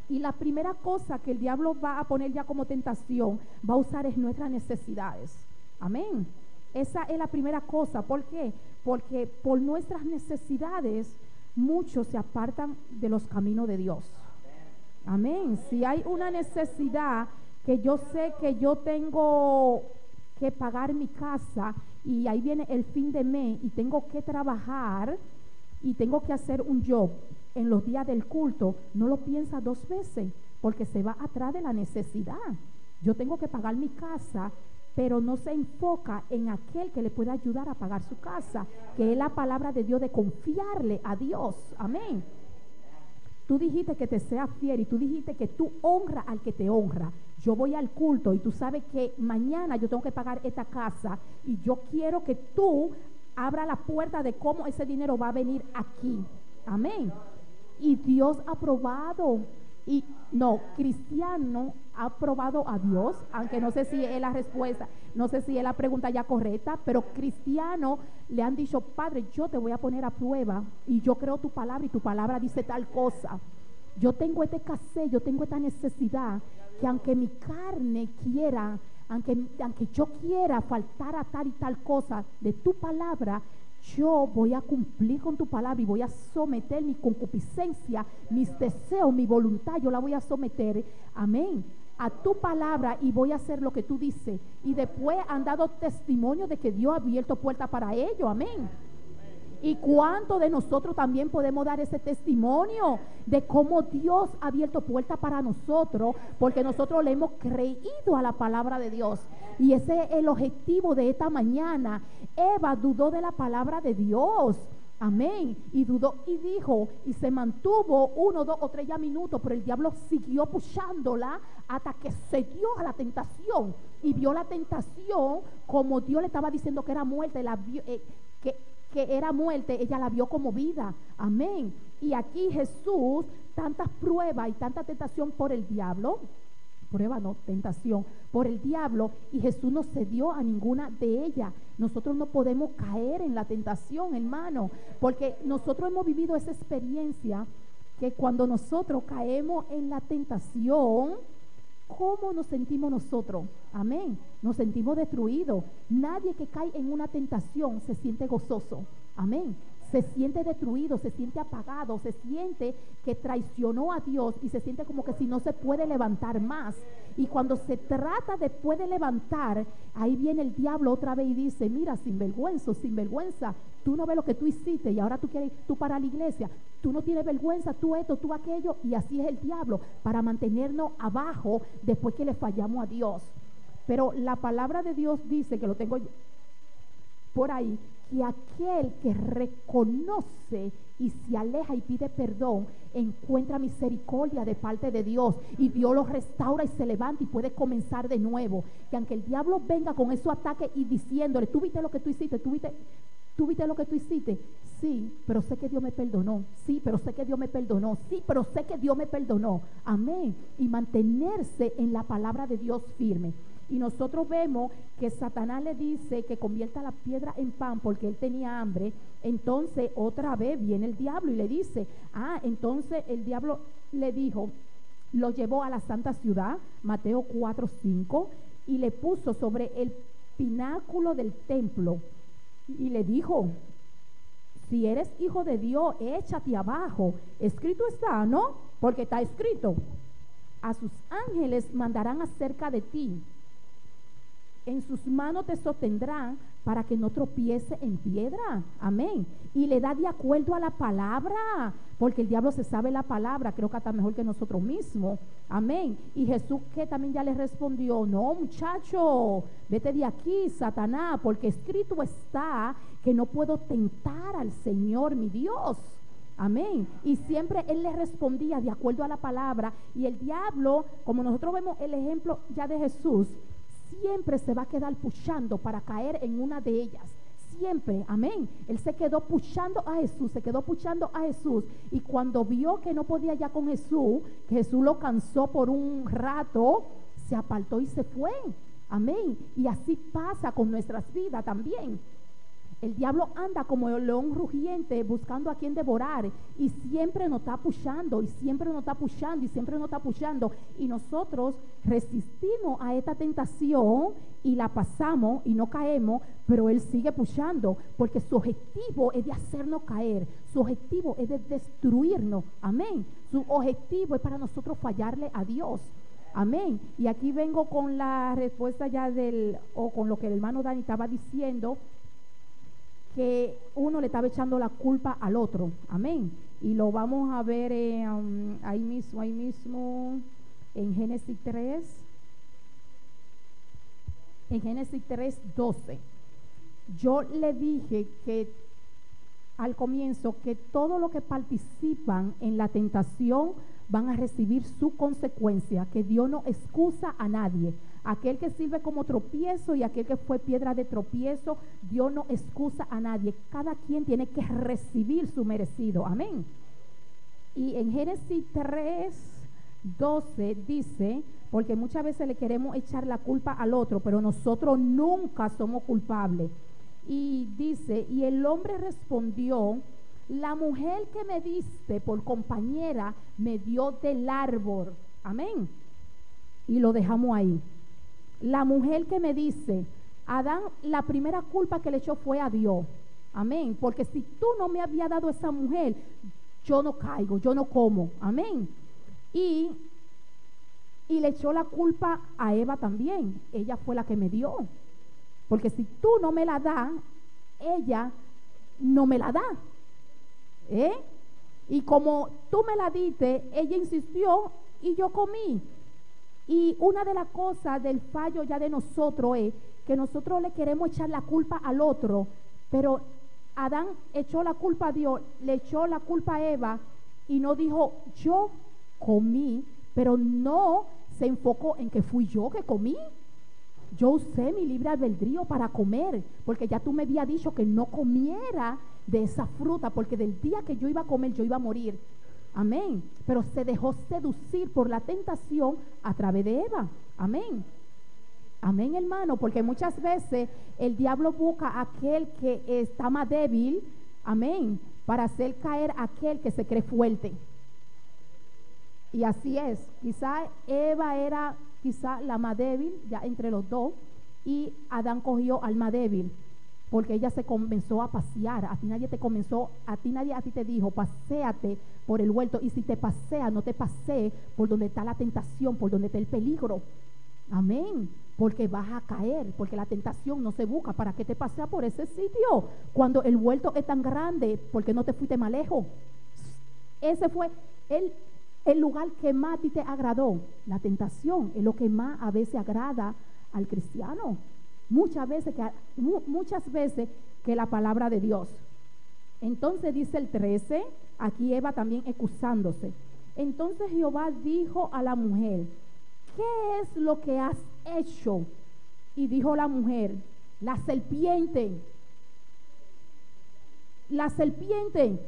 Y la primera cosa que el diablo va a poner ya como tentación, va a usar es nuestras necesidades, amén. Esa es la primera cosa. ¿Por qué? Porque por nuestras necesidades muchos se apartan de los caminos de Dios, amén. Si hay una necesidad que yo sé que yo tengo que pagar mi casa y ahí viene el fin de mes y tengo que trabajar y tengo que hacer un job en los días del culto, no lo piensa dos veces porque se va atrás de la necesidad. Yo tengo que pagar mi casa, pero no se enfoca en aquel que le pueda ayudar a pagar su casa, que es la palabra de Dios, de confiarle a Dios, amén. Tú dijiste que te seas fiel y tú dijiste que tú honras al que te honra. Yo voy al culto y tú sabes que mañana yo tengo que pagar esta casa y yo quiero que tú abras la puerta de cómo ese dinero va a venir aquí. Amén. Y Dios ha probado, y no, cristiano ha probado a Dios, aunque no sé si es la respuesta, no sé si es la pregunta ya correcta, pero cristiano le han dicho, Padre, yo te voy a poner a prueba y yo creo tu palabra y tu palabra dice tal cosa. Yo tengo este escasez, yo tengo esta necesidad, que aunque mi carne quiera, aunque yo quiera faltar a tal y tal cosa de tu palabra, yo voy a cumplir con tu palabra y voy a someter mi concupiscencia, mis deseos, mi voluntad, yo la voy a someter, amén, a tu palabra y voy a hacer lo que tú dices. Y después han dado testimonio de que Dios ha abierto puertas para ello, amén. ¿Y cuánto de nosotros también podemos dar ese testimonio de cómo Dios ha abierto puertas para nosotros? Porque nosotros le hemos creído a la palabra de Dios. Y ese es el objetivo de esta mañana. Eva dudó de la palabra de Dios. Amén. Y dudó y dijo, y se mantuvo 1, 2 o 3 ya minutos, pero el diablo siguió puchándola hasta que se dio a la tentación. Y vio la tentación como Dios le estaba diciendo que era muerte, la vio, que era muerte, ella la vio como vida, amén. Y aquí Jesús, tantas pruebas y tanta tentación por el diablo, prueba no, tentación, por el diablo, y Jesús no cedió a ninguna de ellas. Nosotros no podemos caer en la tentación, hermano, porque nosotros hemos vivido esa experiencia, que cuando nosotros caemos en la tentación, ¿cómo nos sentimos nosotros? Amén. Nos sentimos destruidos. Nadie que cae en una tentación se siente gozoso. Amén. Se siente destruido, se siente apagado, se siente que traicionó a Dios y se siente como que si no se puede levantar más. Y cuando se trata de puede levantar, ahí viene el diablo otra vez y dice, mira, sinvergüenza, tú no ves lo que tú hiciste y ahora tú quieres, tú para la iglesia, tú no tienes vergüenza, tú esto, tú aquello, y así es el diablo, para mantenernos abajo después que le fallamos a Dios. Pero la palabra de Dios dice, que lo tengo por ahí, que aquel que reconoce y se aleja y pide perdón, encuentra misericordia de parte de Dios, y Dios lo restaura y se levanta y puede comenzar de nuevo. Que aunque el diablo venga con esos ataques y diciéndole, tú viste lo que tú hiciste, tú viste, ¿tú viste lo que tú hiciste? Sí, pero sé que Dios me perdonó. Sí, pero sé que Dios me perdonó. Sí, pero sé que Dios me perdonó. Amén. Y mantenerse en la palabra de Dios firme. Y nosotros vemos que Satanás le dice que convierta la piedra en pan porque él tenía hambre. Entonces otra vez viene el diablo y le dice, entonces el diablo le dijo, lo llevó a la santa ciudad, Mateo 4:5, y le puso sobre el pináculo del templo y le dijo, si eres hijo de Dios, échate abajo. Escrito está, ¿no? Porque está escrito, a sus ángeles mandarán acerca de ti, en sus manos te sostendrán para que no tropiece en piedra. Amén. Y le da de acuerdo a la palabra, porque el diablo se sabe la palabra, creo que hasta mejor que nosotros mismos. Amén. Y Jesús que también ya le respondió, no muchacho, vete de aquí, Satanás, porque escrito está que no puedo tentar al Señor mi Dios. Amén. Y siempre él le respondía de acuerdo a la palabra. Y el diablo, como nosotros vemos el ejemplo ya de Jesús, siempre se va a quedar puchando para caer en una de ellas. Siempre, amén. Él se quedó puchando a Jesús, y cuando vio que no podía ya con Jesús, que Jesús lo cansó por un rato, se apartó y se fue. Amén. Y así pasa con nuestras vidas también. El diablo anda como el león rugiente buscando a quien devorar, y siempre nos está puchando, y nosotros resistimos a esta tentación y la pasamos y no caemos, pero él sigue puchando porque su objetivo es de hacernos caer, su objetivo es de destruirnos. Amén. Su objetivo es para nosotros fallarle a Dios. Amén. Y aquí vengo con la respuesta ya con lo que el hermano Dani estaba diciendo, que uno le estaba echando la culpa al otro. Amén. Y lo vamos a ver ahí mismo en Génesis 3. En Génesis 3:12. Yo le dije que al comienzo que todos los que participan en la tentación van a recibir su consecuencia, que Dios no excusa a nadie. Aquel que sirve como tropiezo y aquel que fue piedra de tropiezo, Dios no excusa a nadie. Cada quien tiene que recibir su merecido. Amén. Y en Génesis 3:12 dice, porque muchas veces le queremos echar la culpa al otro, pero nosotros nunca somos culpables. Y dice, y el hombre respondió, la mujer que me diste por compañera me dio del árbol. Amén. Y lo dejamos ahí. La mujer que me dice, Adán, la primera culpa que le echó fue a Dios. Amén. Porque si tú no me habías dado esa mujer, yo no caigo, yo no como. Amén. Y le echó la culpa a Eva también. Ella fue la que me dio. Porque si tú no me la das, ella no me la da. Y como tú me la diste, ella insistió y yo comí. Y una de las cosas del fallo ya de nosotros es que nosotros le queremos echar la culpa al otro, pero Adán echó la culpa a Dios, le echó la culpa a Eva y no dijo yo comí, pero no se enfocó en que fui yo que comí. Yo usé mi libre albedrío para comer, porque ya tú me habías dicho que no comiera de esa fruta, porque del día que yo iba a comer yo iba a morir. Amén. Pero se dejó seducir por la tentación a través de Eva. Amén. Amén, hermano, porque muchas veces el diablo busca a aquel que está más débil, amén, para hacer caer a aquel que se cree fuerte. Y así es. Quizá Eva era la más débil ya entre los dos, y Adán cogió al más débil, porque ella se comenzó a pasear. A ti nadie te dijo paséate por el huerto, y si te pasea, no te pasee por donde está la tentación, por donde está el peligro. Amén. Porque vas a caer, porque la tentación no se busca para que te pasea por ese sitio cuando el huerto es tan grande, porque no te fuiste más lejos. Ese fue el lugar que más a ti te agradó. La tentación es lo que más a veces agrada al cristiano, muchas veces que la palabra de Dios. Entonces dice el 13, aquí Eva también excusándose. Entonces Jehová dijo a la mujer, ¿qué es lo que has hecho? Y dijo la mujer, la serpiente la serpiente,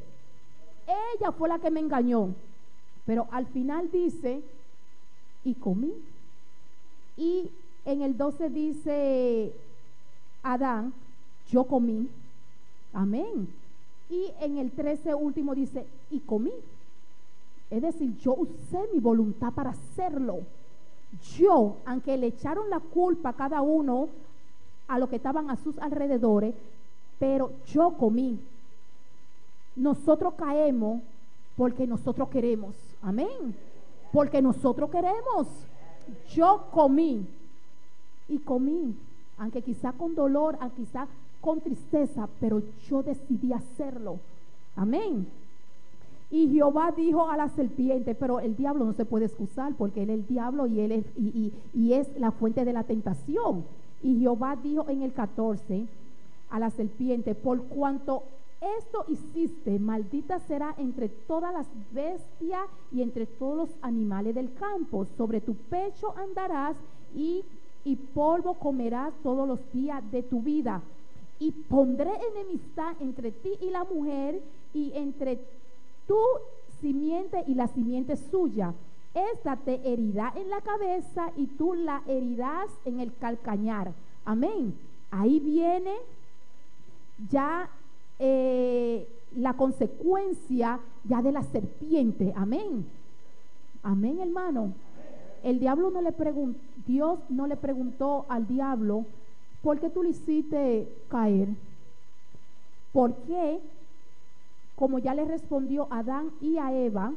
ella fue la que me engañó. Pero al final dice, y comí. Y en el 12 dice Adán, yo comí. Amén. Y en el 13 último dice, y comí. Es decir, yo usé mi voluntad para hacerlo. Yo, aunque le echaron la culpa a cada uno, a los que estaban a sus alrededores, pero yo comí. Nosotros caemos porque nosotros queremos. Amén. Porque nosotros queremos. Yo comí. Y comí, aunque quizá con dolor, aunque quizá con tristeza, pero yo decidí hacerlo. Amén. Y Jehová dijo a la serpiente, pero el diablo no se puede excusar porque él es el diablo y él es, y es la fuente de la tentación. Y Jehová dijo en el 14 a la serpiente, por cuanto esto hiciste, maldita será entre todas las bestias y entre todos los animales del campo. Sobre tu pecho andarás y polvo comerás todos los días de tu vida. Y pondré enemistad entre ti y la mujer, y entre tu simiente y la simiente suya. Esta te herirá en la cabeza y tú la herirás en el calcañar. Amén. Ahí viene ya la consecuencia ya de la serpiente. Amén. Amén, hermano. El diablo no le preguntó, Dios no le preguntó al diablo, ¿por qué tú le hiciste caer? ¿Por qué? Como ya le respondió a Adán y a Eva,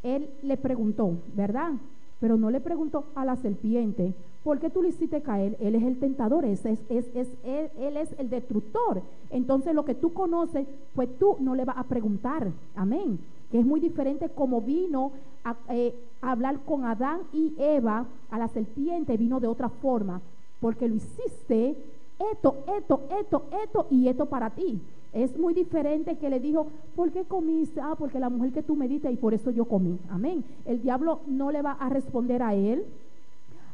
él le preguntó, ¿verdad? Pero no le preguntó a la serpiente, ¿por qué tú le hiciste caer? Él es el tentador, él es el destructor. Entonces lo que tú conoces, pues tú no le vas a preguntar. Amén. Que es muy diferente como vino a hablar con Adán y Eva, a la serpiente vino de otra forma, porque lo hiciste esto y esto para ti. Es muy diferente que le dijo, ¿por qué comiste? Ah, porque la mujer que tú me diste y por eso yo comí. Amén. El diablo no le va a responder a él.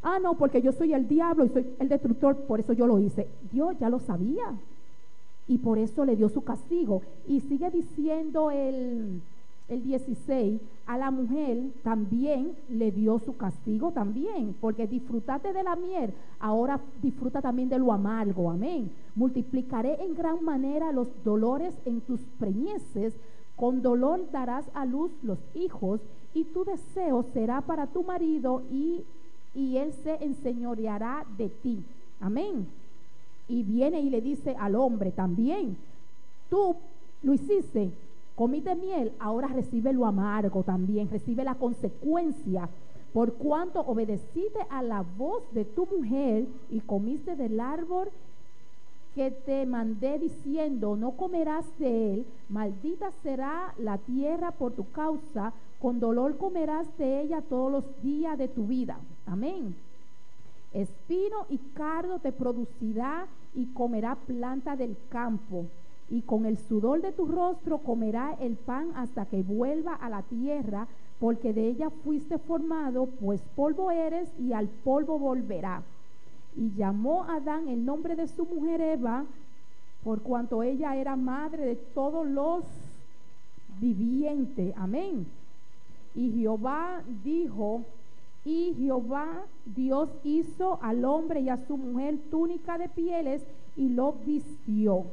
Ah, no, porque yo soy el diablo y soy el destructor, por eso yo lo hice. Dios ya lo sabía y por eso le dio su castigo. Y sigue diciendo el 16, a la mujer también le dio su castigo también, porque disfrutaste de la miel, ahora disfruta también de lo amargo. Amén. Multiplicaré en gran manera los dolores en tus preñeces, con dolor darás a luz los hijos, y tu deseo será para tu marido, y él se enseñoreará de ti. Amén. Y viene y le dice al hombre también, tú lo hiciste, comiste miel, ahora recibe lo amargo también, recibe la consecuencia, por cuanto obedeciste a la voz de tu mujer y comiste del árbol que te mandé diciendo, no comerás de él, maldita será la tierra por tu causa, con dolor comerás de ella todos los días de tu vida. Amén. Espino y cardo te producirá y comerá planta del campo. Y con el sudor de tu rostro comerá el pan hasta que vuelva a la tierra, porque de ella fuiste formado, pues polvo eres y al polvo volverá. Y llamó a Adán el nombre de su mujer Eva, por cuanto ella era madre de todos los vivientes. Amén. Y Jehová dijo, y Jehová Dios hizo al hombre y a su mujer túnica de pieles y lo vistió.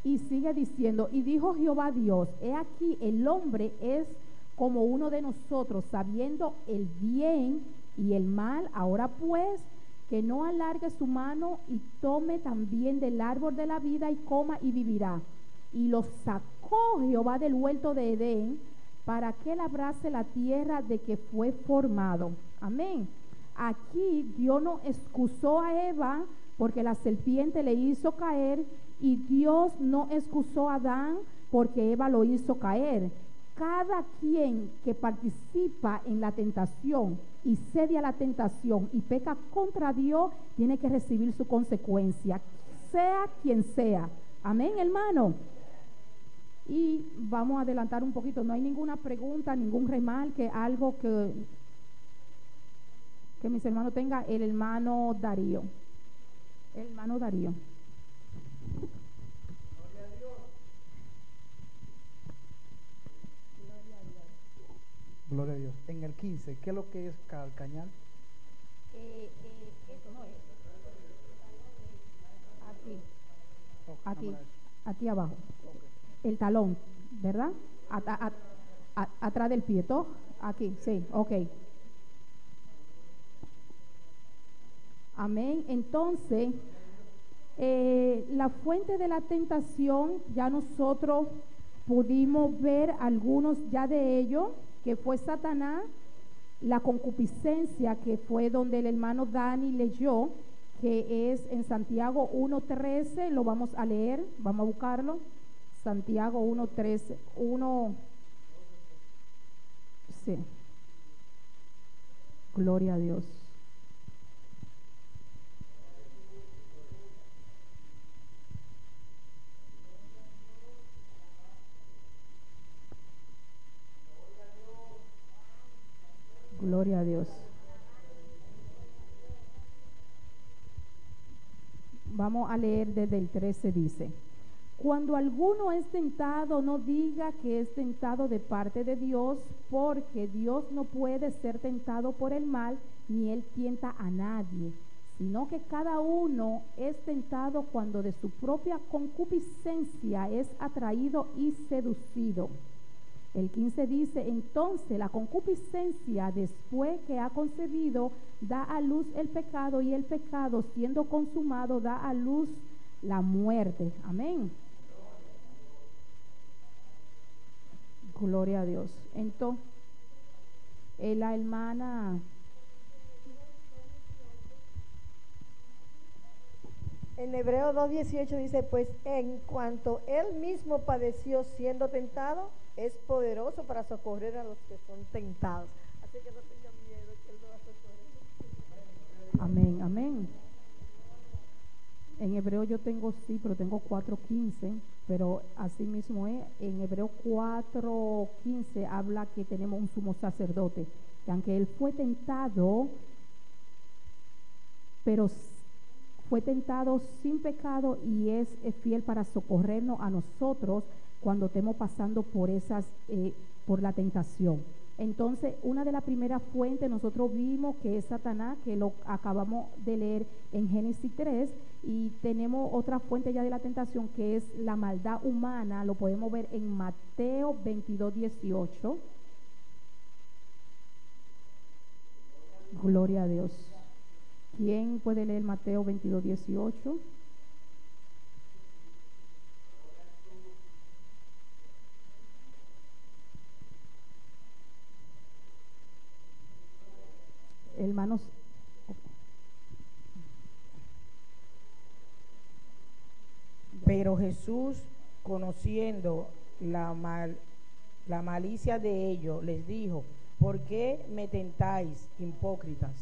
Y sigue diciendo, y dijo Jehová Dios, he aquí el hombre es como uno de nosotros, sabiendo el bien y el mal. Ahora pues, que no alargue su mano y tome también del árbol de la vida y coma y vivirá. Y lo sacó Jehová del huerto de Edén, para que labrase la tierra de que fue formado. Amén. Aquí Dios no excusó a Eva porque la serpiente le hizo caer, y Dios no excusó a Adán porque Eva lo hizo caer. Cada quien que participa en la tentación y cede a la tentación y peca contra Dios, tiene que recibir su consecuencia, sea quien sea. Amén, hermano. Y vamos a adelantar un poquito. No hay ninguna pregunta, ningún remarque, algo que Que mis hermanos tengan el hermano Darío. El hermano Darío. Gloria a Dios. En el 15, ¿qué es lo que es calcañar? Esto no es. Aquí. Oh, Aquí. cámara, Aquí abajo. ok. El talón, ¿verdad? Atrás del pie, ¿todo? Aquí, sí, ok. Amén. Entonces, la fuente de la tentación, ya nosotros pudimos ver algunos ya de ellos, que fue Satanás, la concupiscencia, que fue donde el hermano Dani leyó, que es en Santiago 1:13, lo vamos a leer, vamos a buscarlo. Santiago 1:13, 1, sí. Gloria a Dios. Gloria a Dios. Vamos a leer desde el 13, dice: cuando alguno es tentado, no diga que es tentado de parte de Dios, porque Dios no puede ser tentado por el mal, ni él tienta a nadie, sino que cada uno es tentado cuando de su propia concupiscencia es atraído y seducido. El 15 dice: entonces la concupiscencia, después que ha concebido, da a luz el pecado, y el pecado, siendo consumado, da a luz la muerte. Amén. Gloria a Dios. Entonces, la hermana... En Hebreos 2:18 dice, pues en cuanto él mismo padeció siendo tentado, es poderoso para socorrer a los que son tentados. Así que no tengan miedo, que él no va a socorrer. Amén, amén. En hebreo yo tengo, sí, pero tengo 4:15, pero así mismo es. En Hebreo 4:15 habla que tenemos un sumo sacerdote, que aunque él fue tentado, pero fue tentado sin pecado, y es fiel para socorrernos a nosotros cuando estemos pasando por por la tentación. Entonces, una de las primeras fuentes nosotros vimos que es Satanás, que lo acabamos de leer en Génesis 3, y tenemos otra fuente ya de la tentación, que es la maldad humana. Lo podemos ver en Mateo 22:18. Gloria a Dios. ¿Quién puede leer Mateo 22:18? Hermanos, pero Jesús, conociendo la malicia de ellos, les dijo: ¿por qué me tentáis, hipócritas?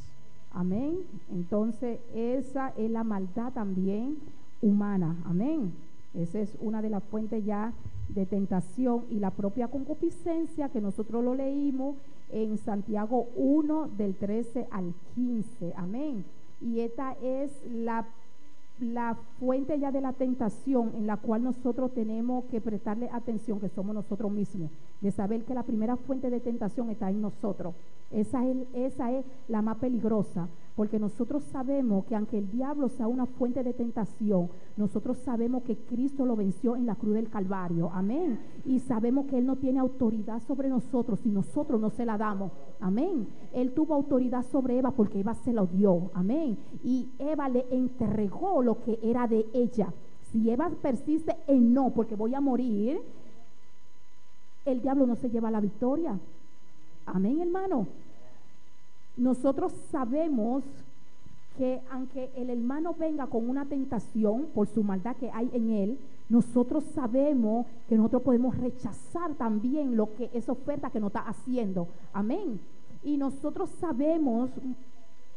amén. Entonces, esa es la maldad también humana. Amén. Esa es una de las fuentes ya de tentación, y la propia concupiscencia, que nosotros lo leímos en Santiago 1, del 13 al 15. Amén. Y esta es la fuente ya de la tentación, en la cual nosotros tenemos que prestarle atención, que somos nosotros mismos, de saber que la primera fuente de tentación está en nosotros. Esa es la más peligrosa, porque nosotros sabemos que aunque el diablo sea una fuente de tentación, nosotros sabemos que Cristo lo venció en la cruz del Calvario. Amén. Y sabemos que Él no tiene autoridad sobre nosotros si nosotros no se la damos. Amén. Él tuvo autoridad sobre Eva porque Eva se lo dio. Amén. Y Eva le entregó lo que era de ella. Si Eva persiste en no, porque voy a morir, el diablo no se lleva la victoria. Amén, hermano. Nosotros sabemos que aunque el hermano venga con una tentación por su maldad que hay en él, nosotros sabemos que nosotros podemos rechazar también lo que esa oferta que nos está haciendo. Amén. Y nosotros sabemos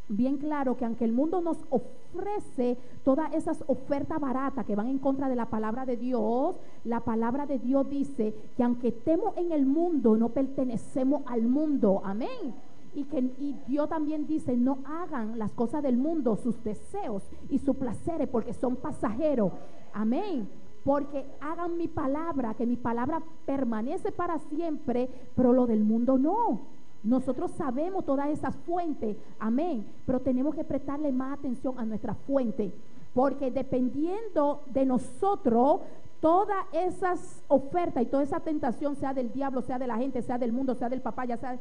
bien claro que aunque el mundo nos ofrece todas esas ofertas baratas que van en contra de la palabra de Dios, la palabra de Dios dice que aunque estemos en el mundo, no pertenecemos al mundo. Amén. Y Dios también dice, no hagan las cosas del mundo, sus deseos y sus placeres, porque son pasajeros. Amén. Porque hagan mi palabra, que mi palabra permanece para siempre, pero lo del mundo no. Nosotros sabemos todas esas fuentes, amén, pero tenemos que prestarle más atención a nuestra fuente, porque dependiendo de nosotros, todas esas ofertas y toda esa tentación, sea del diablo, sea de la gente, sea del mundo, sea del papá, ya sea,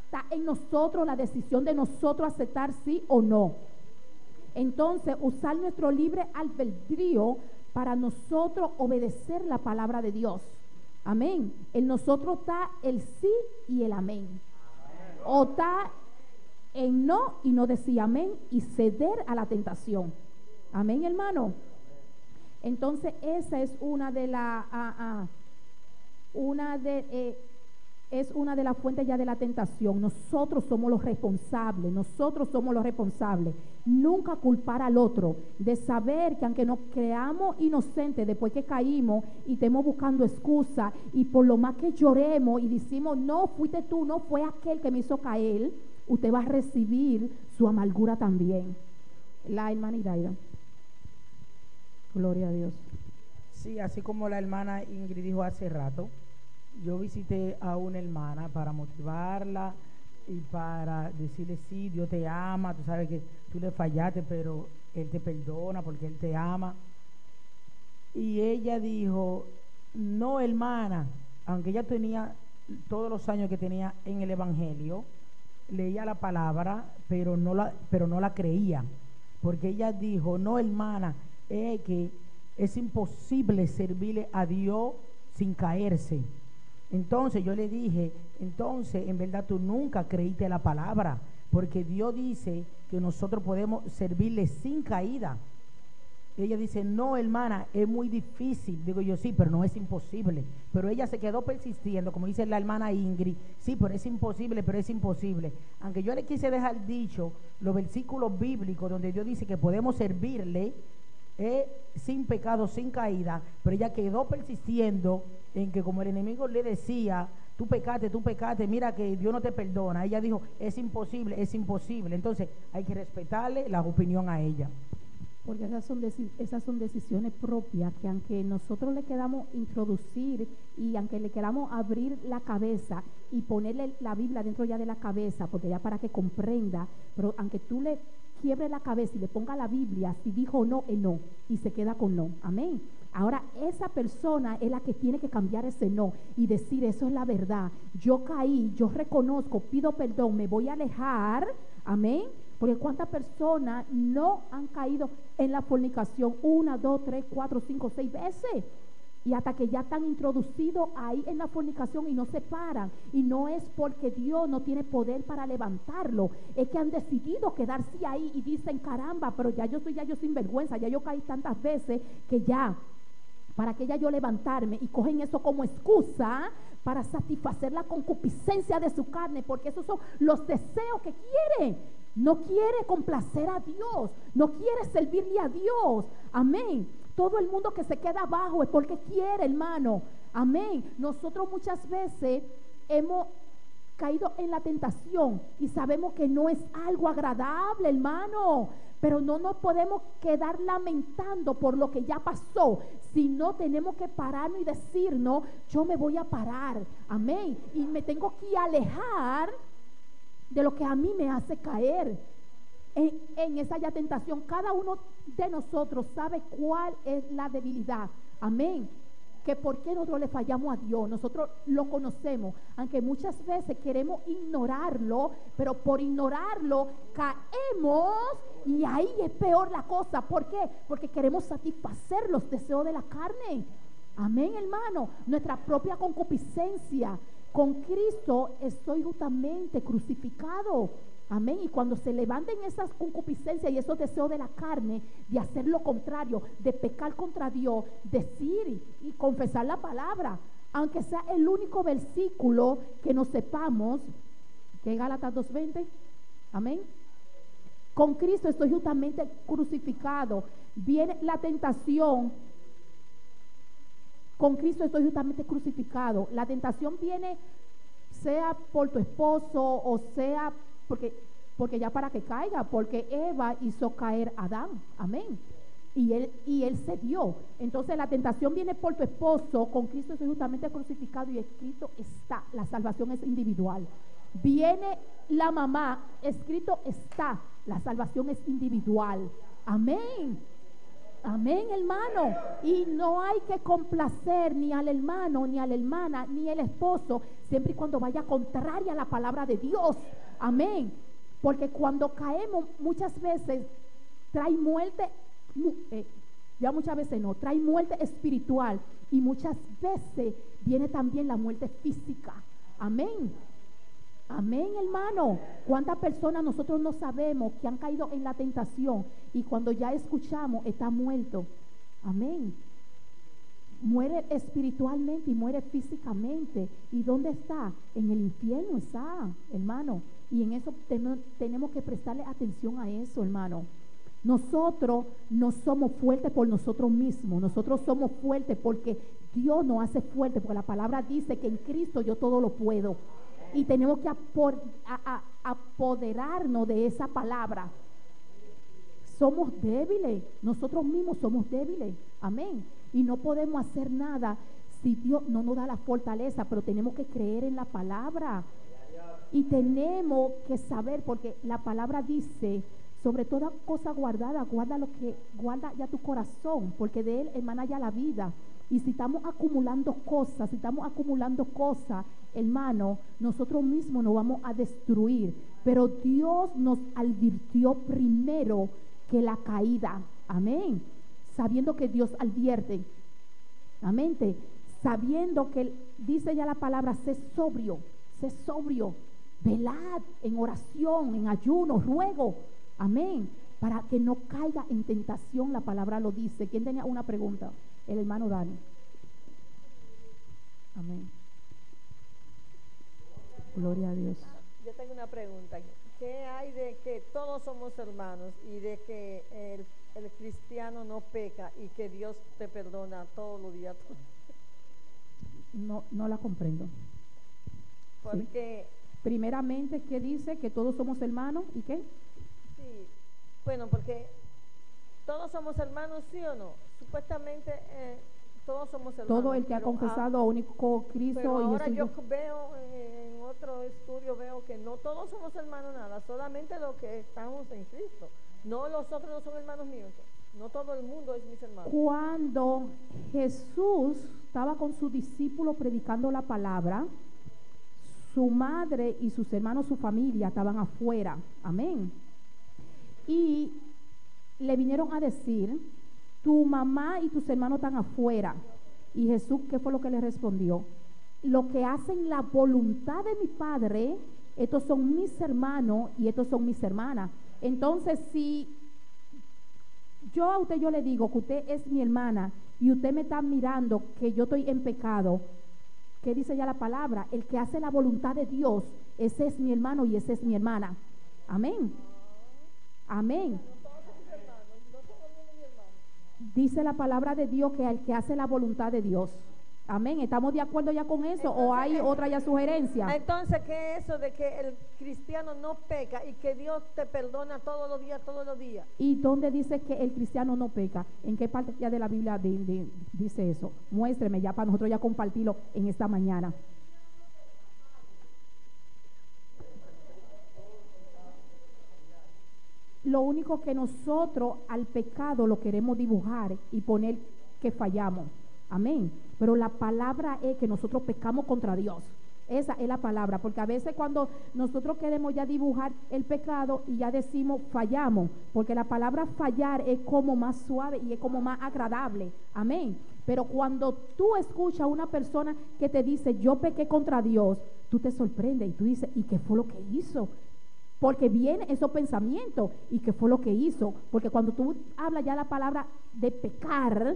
está en nosotros la decisión de nosotros aceptar sí o no. Entonces, usar nuestro libre albedrío para nosotros obedecer la palabra de Dios. Amén. En nosotros está el sí y el amén. O está en no y no decir amén y ceder a la tentación. Amén, hermano. Entonces, esa es una de las es una de las fuentes ya de la tentación. Nosotros somos los responsables, nunca culpar al otro, de saber que aunque nos creamos inocentes después que caímos y estemos buscando excusa, y por lo más que lloremos y decimos, no fuiste tú, no fue aquel que me hizo caer, usted va a recibir su amargura también. La hermana Iraida. Gloria a Dios. Sí, así como la hermana Ingrid dijo hace rato, yo visité a una hermana para motivarla y para decirle, sí, Dios te ama, tú sabes que tú le fallaste, pero Él te perdona porque Él te ama. Y ella dijo, no, hermana, aunque ella tenía todos los años que tenía en el Evangelio, leía la palabra, pero no la creía, porque ella dijo, no, hermana, es que es imposible servirle a Dios sin caerse. Entonces yo le dije, entonces en verdad tú nunca creíste la palabra, porque Dios dice que nosotros podemos servirle sin caída. Ella dice, no, hermana, es muy difícil. Digo yo, sí, pero no es imposible. Pero ella se quedó persistiendo, como dice la hermana Ingrid, sí, pero es imposible, pero es imposible. Aunque yo le quise dejar dicho los versículos bíblicos donde Dios dice que podemos servirle sin pecado, sin caída, pero ella quedó persistiendo en que como el enemigo le decía, tú pecaste, mira que Dios no te perdona. Ella dijo, es imposible, es imposible. Entonces hay que respetarle la opinión a ella. Porque esas son decisiones propias que aunque nosotros le queramos introducir y aunque le queramos abrir la cabeza y ponerle la Biblia dentro ya de la cabeza, porque ya para que comprenda, pero aunque tú le quiebre la cabeza y le ponga la Biblia, si dijo no, es no, y se queda con no. Amén. Ahora esa persona es la que tiene que cambiar ese no y decir, eso es la verdad, yo caí, yo reconozco, pido perdón, me voy a alejar. Amén. Porque cuántas personas no han caído en la fornicación 1, 2, 3, 4, 5, 6 veces, y hasta que ya están introducidos ahí en la fornicación y no se paran. Y no es porque Dios no tiene poder para levantarlo, es que han decidido quedarse ahí y dicen, caramba, pero ya yo sin vergüenza, ya yo caí tantas veces que ya, para que ya yo levantarme, y cogen eso como excusa para satisfacer la concupiscencia de su carne, porque esos son los deseos que quieren. No quiere complacer a Dios, no quiere servirle a Dios. Amén. Todo el mundo que se queda abajo es porque quiere, hermano. Amén. Nosotros muchas veces hemos caído en la tentación y sabemos que no es algo agradable, hermano, pero no nos podemos quedar lamentando por lo que ya pasó, sino tenemos que pararnos y decirnos, yo me voy a parar, amén, y me tengo que alejar de lo que a mí me hace caer en esa ya tentación. Cada uno de nosotros sabe cuál es la debilidad, amén, que por qué nosotros le fallamos a Dios, nosotros lo conocemos, aunque muchas veces queremos ignorarlo, pero por ignorarlo caemos y ahí es peor la cosa. ¿Por qué? Porque queremos satisfacer los deseos de la carne, amén, hermano, nuestra propia concupiscencia. Con Cristo estoy justamente crucificado, amén, y cuando se levanten esas concupiscencias y esos deseos de la carne de hacer lo contrario, de pecar contra Dios, decir y confesar la palabra, aunque sea el único versículo que nos sepamos, que es Gálatas 2:20, amén. Con Cristo estoy justamente crucificado. Viene la tentación. Con Cristo estoy justamente crucificado. La tentación viene sea por tu esposo o sea porque ya para que caiga, porque Eva hizo caer a Adán, amén. Y él cedió. Entonces la tentación viene por tu esposo, con Cristo es justamente crucificado y escrito está, la salvación es individual. Viene la mamá, escrito está, la salvación es individual, amén. Amén, hermano. Y no hay que complacer ni al hermano, ni a la hermana, ni al esposo, siempre y cuando vaya contraria a la palabra de Dios, amén. Porque cuando caemos muchas veces trae muerte, ya muchas veces no, trae muerte espiritual y muchas veces viene también la muerte física, amén. Amén, hermano. ¿Cuántas personas nosotros no sabemos que han caído en la tentación y cuando ya escuchamos está muerto? Amén. Muere espiritualmente y muere físicamente. ¿Y dónde está? En el infierno está, hermano. Y en eso tenemos que prestarle atención a eso, hermano. Nosotros no somos fuertes por nosotros mismos. Nosotros somos fuertes porque Dios nos hace fuertes, porque la palabra dice que en Cristo yo todo lo puedo. Y tenemos que apoderarnos de esa palabra. Somos débiles, nosotros mismos somos débiles, amén. Y no podemos hacer nada si Dios no nos da la fortaleza, pero tenemos que creer en la palabra. Y tenemos que saber, porque la palabra dice, sobre toda cosa guardada, guarda ya tu corazón, porque de él emana ya la vida. Y si estamos acumulando cosas, hermano, nosotros mismos nos vamos a destruir. Pero Dios nos advirtió primero que la caída, amén. Sabiendo que Dios advierte, amén. Sabiendo que dice ya la palabra, sé sobrio, velad en oración, en ayuno, ruego, amén. Para que no caiga en tentación, la palabra lo dice. ¿Quién tenía una pregunta? El hermano Dani. Amén. Gloria a Dios. Yo tengo una pregunta. ¿Qué hay de que todos somos hermanos y de que el cristiano no peca y que Dios te perdona todos los días? No la comprendo. Porque primeramente, ¿qué dice? Que todos somos hermanos. ¿Y qué? Sí, bueno, porque todos somos hermanos, ¿sí o no? Supuestamente todos somos hermanos. Todo el que ha confesado a único Cristo. Pero ahora y yo veo en otro estudio, veo que no todos somos hermanos nada, solamente los que estamos en Cristo. No, los otros no son hermanos míos. No todo el mundo es mis hermanos. Cuando Jesús estaba con sus discípulos predicando la palabra, su madre y sus hermanos, su familia estaban afuera, amén. Y le vinieron a decir, tu mamá y tus hermanos están afuera. Y Jesús, ¿qué fue lo que le respondió? Lo que hacen la voluntad de mi Padre, estos son mis hermanos y estos son mis hermanas. Entonces, si yo a usted yo le digo que usted es mi hermana y usted me está mirando que yo estoy en pecado, ¿qué dice ya la palabra? El que hace la voluntad de Dios, ese es mi hermano y esa es mi hermana. Amén. Amén. Dice la palabra de Dios que el que hace la voluntad de Dios. Amén. ¿Estamos de acuerdo ya con eso? Entonces, ¿o hay otra ya sugerencia? Entonces, ¿qué es eso de que el cristiano no peca y que Dios te perdona todos los días, todos los días? ¿Y dónde dice que el cristiano no peca? ¿En qué parte ya de la Biblia dice eso? Muéstreme ya para nosotros ya compartirlo en esta mañana. Lo único que nosotros al pecado lo queremos dibujar y poner que fallamos. Amén. Pero la palabra es que nosotros pecamos contra Dios. Esa es la palabra, porque a veces cuando nosotros queremos ya dibujar el pecado y ya decimos fallamos, porque la palabra fallar es como más suave y es como más agradable. Amén. Pero cuando tú escuchas a una persona que te dice yo pequé contra Dios, tú te sorprendes y tú dices, ¿y qué fue lo que hizo? Porque viene esos pensamientos, ¿y qué fue lo que hizo? Porque cuando tú hablas ya la palabra de pecar,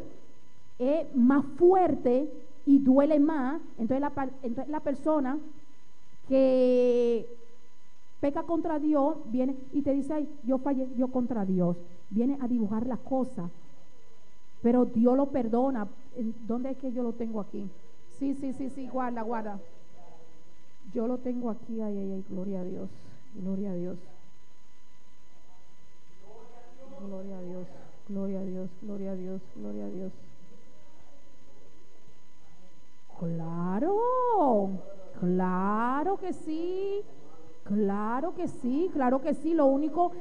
es más fuerte y duele más. Entonces la persona que peca contra Dios viene y te dice, ay, yo fallé, yo contra Dios. Viene a dibujar la cosa, pero Dios lo perdona. ¿Dónde es que yo lo tengo aquí? Sí, guarda. Yo lo tengo aquí, ay, ay, ay, gloria a Dios, gloria a Dios. Gloria a Dios, gloria a Dios, gloria a Dios, gloria a Dios. Claro, claro que sí. Claro que sí, claro que sí. Lo único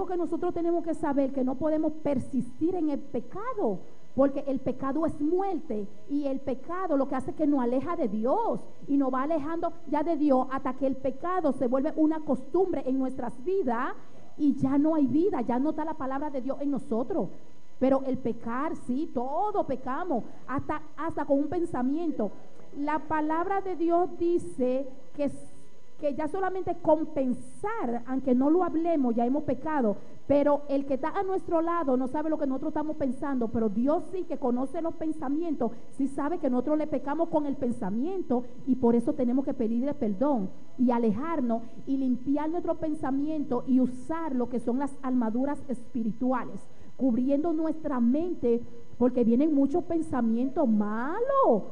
que nosotros tenemos que saber que no podemos persistir en el pecado, porque el pecado es muerte y el pecado lo que hace es que nos aleja de Dios y nos va alejando ya de Dios hasta que el pecado se vuelve una costumbre en nuestras vidas y ya no hay vida, ya no está la palabra de Dios en nosotros. Pero el pecar, sí, todo pecamos, hasta con un pensamiento. La palabra de Dios dice que ya solamente con pensar, aunque no lo hablemos, ya hemos pecado, pero el que está a nuestro lado no sabe lo que nosotros estamos pensando, pero Dios sí, que conoce los pensamientos, sí sabe que nosotros le pecamos con el pensamiento y por eso tenemos que pedirle perdón y alejarnos y limpiar nuestro pensamiento y usar lo que son las armaduras espirituales, cubriendo nuestra mente, porque vienen muchos pensamientos malos,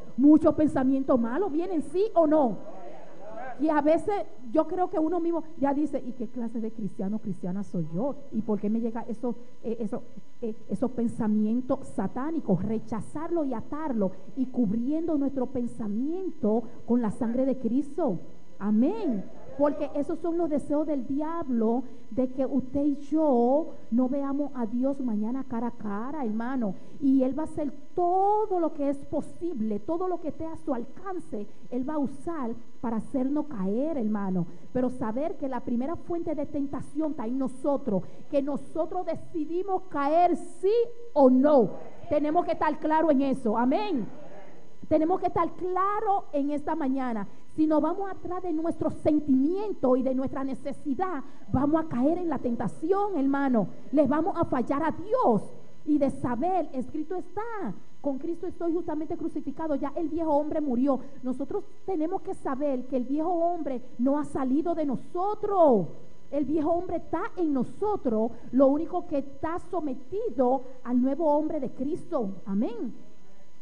vienen, ¿sí o no? Y a veces yo creo que uno mismo ya dice, ¿y qué clase de cristiana soy yo? ¿Y por qué me llega esos pensamientos satánicos? Rechazarlo y atarlo y cubriendo nuestro pensamiento con la sangre de Cristo. Amén. Porque esos son los deseos del diablo, de que usted y yo no veamos a Dios mañana cara a cara, hermano. Y Él va a hacer todo lo que es posible, todo lo que esté a su alcance, Él va a usar para hacernos caer, hermano. Pero saber que la primera fuente de tentación está en nosotros, que nosotros decidimos caer sí o no. Tenemos que estar claros en eso, amén. Tenemos que estar claros en esta mañana. Si nos vamos atrás de nuestros sentimientos y de nuestra necesidad, vamos a caer en la tentación, hermano. Les vamos a fallar a Dios. Y de saber, escrito está, con Cristo estoy justamente crucificado, ya el viejo hombre murió. Nosotros tenemos que saber que el viejo hombre no ha salido de nosotros. El viejo hombre está en nosotros, lo único que está sometido al nuevo hombre de Cristo. Amén.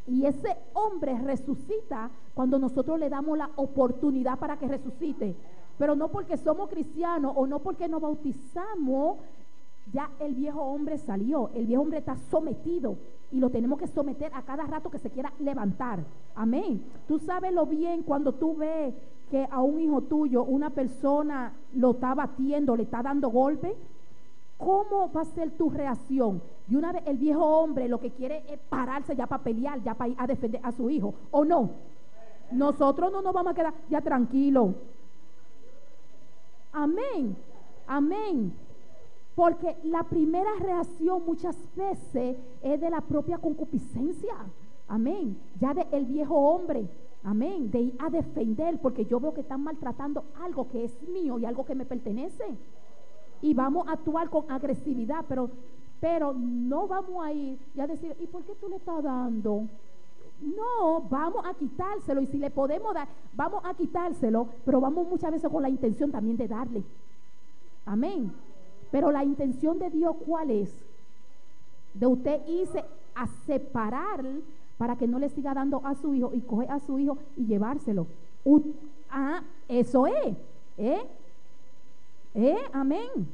Y ese hombre resucita cuando nosotros le damos la oportunidad para que resucite. Pero no porque somos cristianos o no porque nos bautizamos, ya el viejo hombre salió. El viejo hombre está sometido y lo tenemos que someter a cada rato que se quiera levantar. Amén. Tú sabes lo bien cuando tú ves que a un hijo tuyo una persona lo está batiendo, le está dando golpe. ¿Cómo va a ser tu reacción? De una vez el viejo hombre lo que quiere es pararse ya para pelear, ya para ir a defender a su hijo, ¿o no? Nosotros no nos vamos a quedar ya tranquilos. Amén, amén. Porque la primera reacción muchas veces es de la propia concupiscencia. Amén. Ya de el viejo hombre. Amén. De ir a defender porque yo veo que están maltratando algo que es mío y algo que me pertenece. Y vamos a actuar con agresividad, pero no vamos a ir y a decir, ¿y por qué tú le estás dando? No, vamos a quitárselo, y si le podemos dar, vamos a quitárselo, pero vamos muchas veces con la intención también de darle. Amén. Pero la intención de Dios, ¿cuál es? De usted irse a separar para que no le siga dando a su hijo y coger a su hijo y llevárselo. Eso es. Amén.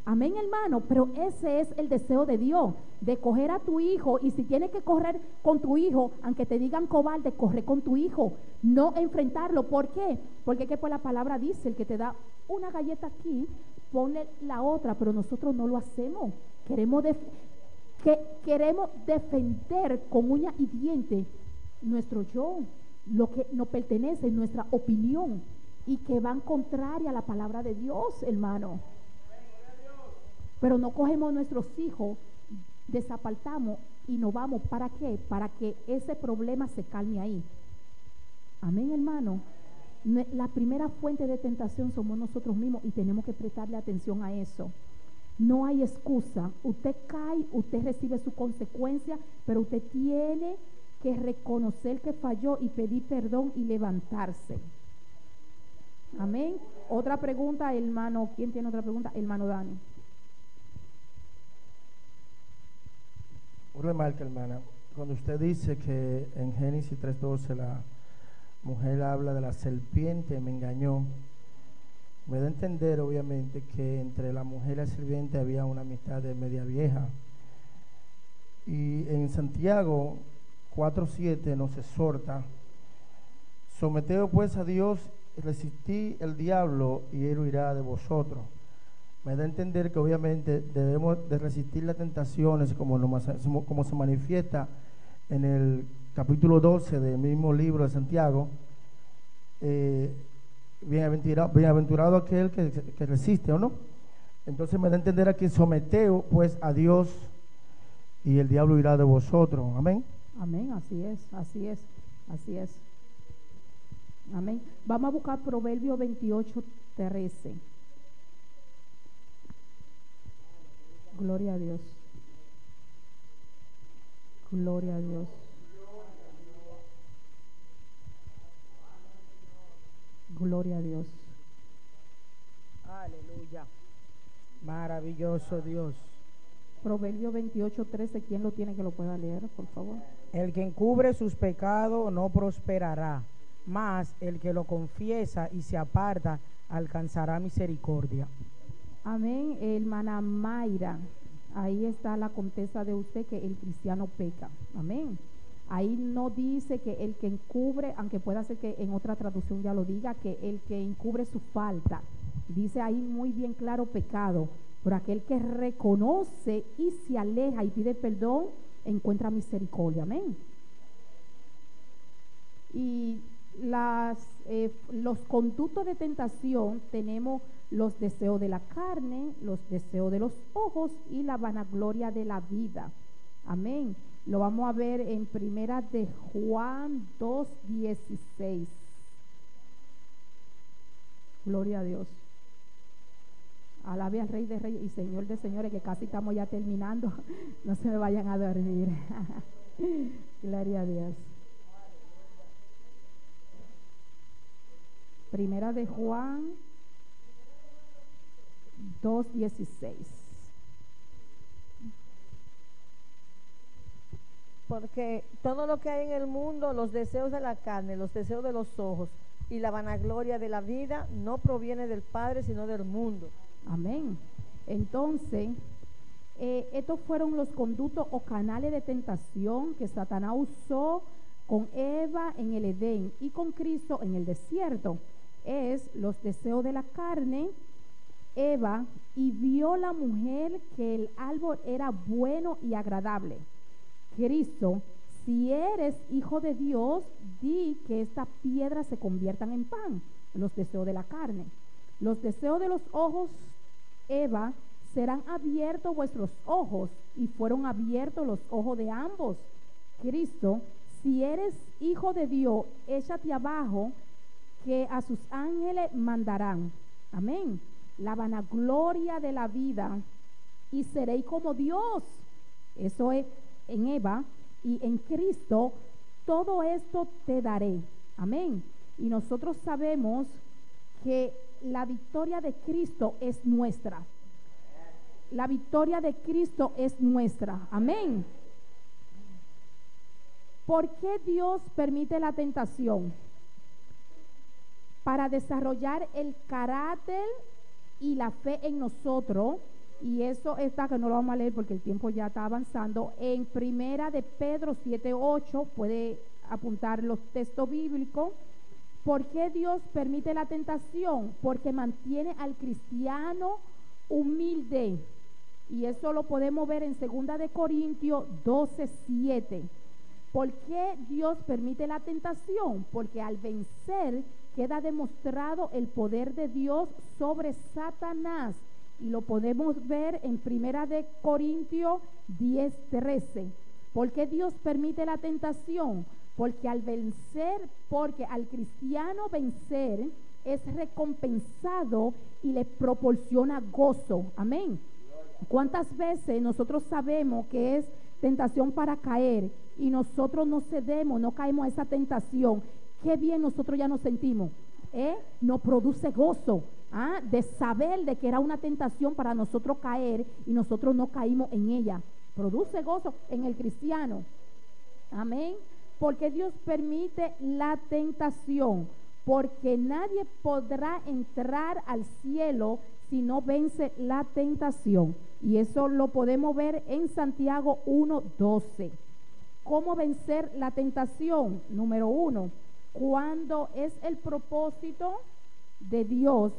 Amén, hermano. Pero ese es el deseo de Dios, de coger a tu hijo, y si tienes que correr con tu hijo, aunque te digan cobarde, corre con tu hijo, no enfrentarlo. ¿Por qué? Porque que pues la palabra dice, el que te da una galleta aquí, ponle la otra, pero nosotros no lo hacemos. Queremos defender con uña y diente nuestro yo, lo que nos pertenece, nuestra opinión, y que van contraria a la palabra de Dios, hermano. Pero no cogemos nuestros hijos, desapartamos y nos vamos. ¿Para qué? Para que ese problema se calme ahí. Amén, hermano. La primera fuente de tentación somos nosotros mismos y tenemos que prestarle atención a eso. No hay excusa. Usted cae, usted recibe su consecuencia, pero usted tiene que reconocer que falló y pedir perdón y levantarse. Amén. Otra pregunta, hermano. ¿Quién tiene otra pregunta? Hermano Dani. Una remarca, hermana. Cuando usted dice que en Génesis 3:12 mujer habla de la serpiente, me engañó. Me da a entender, obviamente, que entre la mujer y la serpiente había una amistad de media vieja. Y en Santiago 4:7 nos exhorta: someteos pues a Dios, resistid el diablo y él huirá de vosotros. Me da a entender que obviamente debemos de resistir las tentaciones como se manifiesta en el capítulo 12 del mismo libro de Santiago. Bienaventurado aquel que resiste, ¿o no? Entonces me da a entender aquí: someteos pues a Dios y el diablo irá de vosotros. Amén. Amén, así es. Amén. Vamos a buscar Proverbio 28:13. Gloria a Dios. Gloria a Dios. Gloria a Dios. Aleluya. Maravilloso Dios. Proverbio 28:13, ¿quién lo tiene que lo pueda leer, por favor? El que encubre sus pecados no prosperará, mas el que lo confiesa y se aparta alcanzará misericordia. Amén. Hermana Mayra, ahí está la contesta de usted que el cristiano peca. Amén. Ahí no dice que el que encubre, aunque pueda ser que en otra traducción ya lo diga, que el que encubre su falta. Dice ahí muy bien claro pecado. Pero aquel que reconoce y se aleja y pide perdón, encuentra misericordia. Amén. Y los conductos de tentación tenemos los deseos de la carne, los deseos de los ojos y la vanagloria de la vida. Amén. Lo vamos a ver en Primera de Juan 2:16. Gloria a Dios. Alabe al Rey de Reyes y Señor de Señores, que casi estamos ya terminando. No se me vayan a dormir. Gloria a Dios. Primera de Juan 2:16. Porque todo lo que hay en el mundo, los deseos de la carne, los deseos de los ojos y la vanagloria de la vida, no proviene del Padre, sino del mundo. Amén. Entonces, estos fueron los conductos o canales de tentación que Satanás usó con Eva en el Edén y con Cristo en el desierto. Es los deseos de la carne. Eva, y vio la mujer que el árbol era bueno y agradable. Cristo, si eres hijo de Dios, di que estas piedras se conviertan en pan. Los deseos de la carne. Los deseos de los ojos, Eva, serán abiertos vuestros ojos, y fueron abiertos los ojos de ambos. Cristo, si eres hijo de Dios, échate abajo, que a sus ángeles mandarán. Amén. La vanagloria de la vida, y seréis como Dios. Eso es en Eva, y en Cristo todo esto te daré. Amén. Y nosotros sabemos que la victoria de Cristo es nuestra. La victoria de Cristo es nuestra. Amén. ¿Por qué Dios permite la tentación? Para desarrollar el carácter y la fe en nosotros. Y eso está, que no lo vamos a leer porque el tiempo ya está avanzando, en Primera de Pedro 7:8, puede apuntar los textos bíblicos. ¿Por qué Dios permite la tentación? Porque mantiene al cristiano humilde. Y eso lo podemos ver en 2 de Corintios 12:7. ¿Por qué Dios permite la tentación? Porque al vencer queda demostrado el poder de Dios sobre Satanás. Y lo podemos ver en 1 de Corintios 10:13. ¿Por qué Dios permite la tentación? Porque al cristiano vencer es recompensado y le proporciona gozo. Amén. ¿Cuántas veces nosotros sabemos que es tentación para caer y nosotros no cedemos, no caemos a esa tentación? Qué bien nosotros ya nos sentimos. Nos produce gozo de saber de que era una tentación para nosotros caer y nosotros no caímos en ella. Produce gozo en el cristiano. Amén. porque Dios permite la tentación, porque nadie podrá entrar al cielo si no vence la tentación. Y eso lo podemos ver en Santiago 1:12. ¿Cómo vencer la tentación? Número 1, cuando es el propósito de Dios,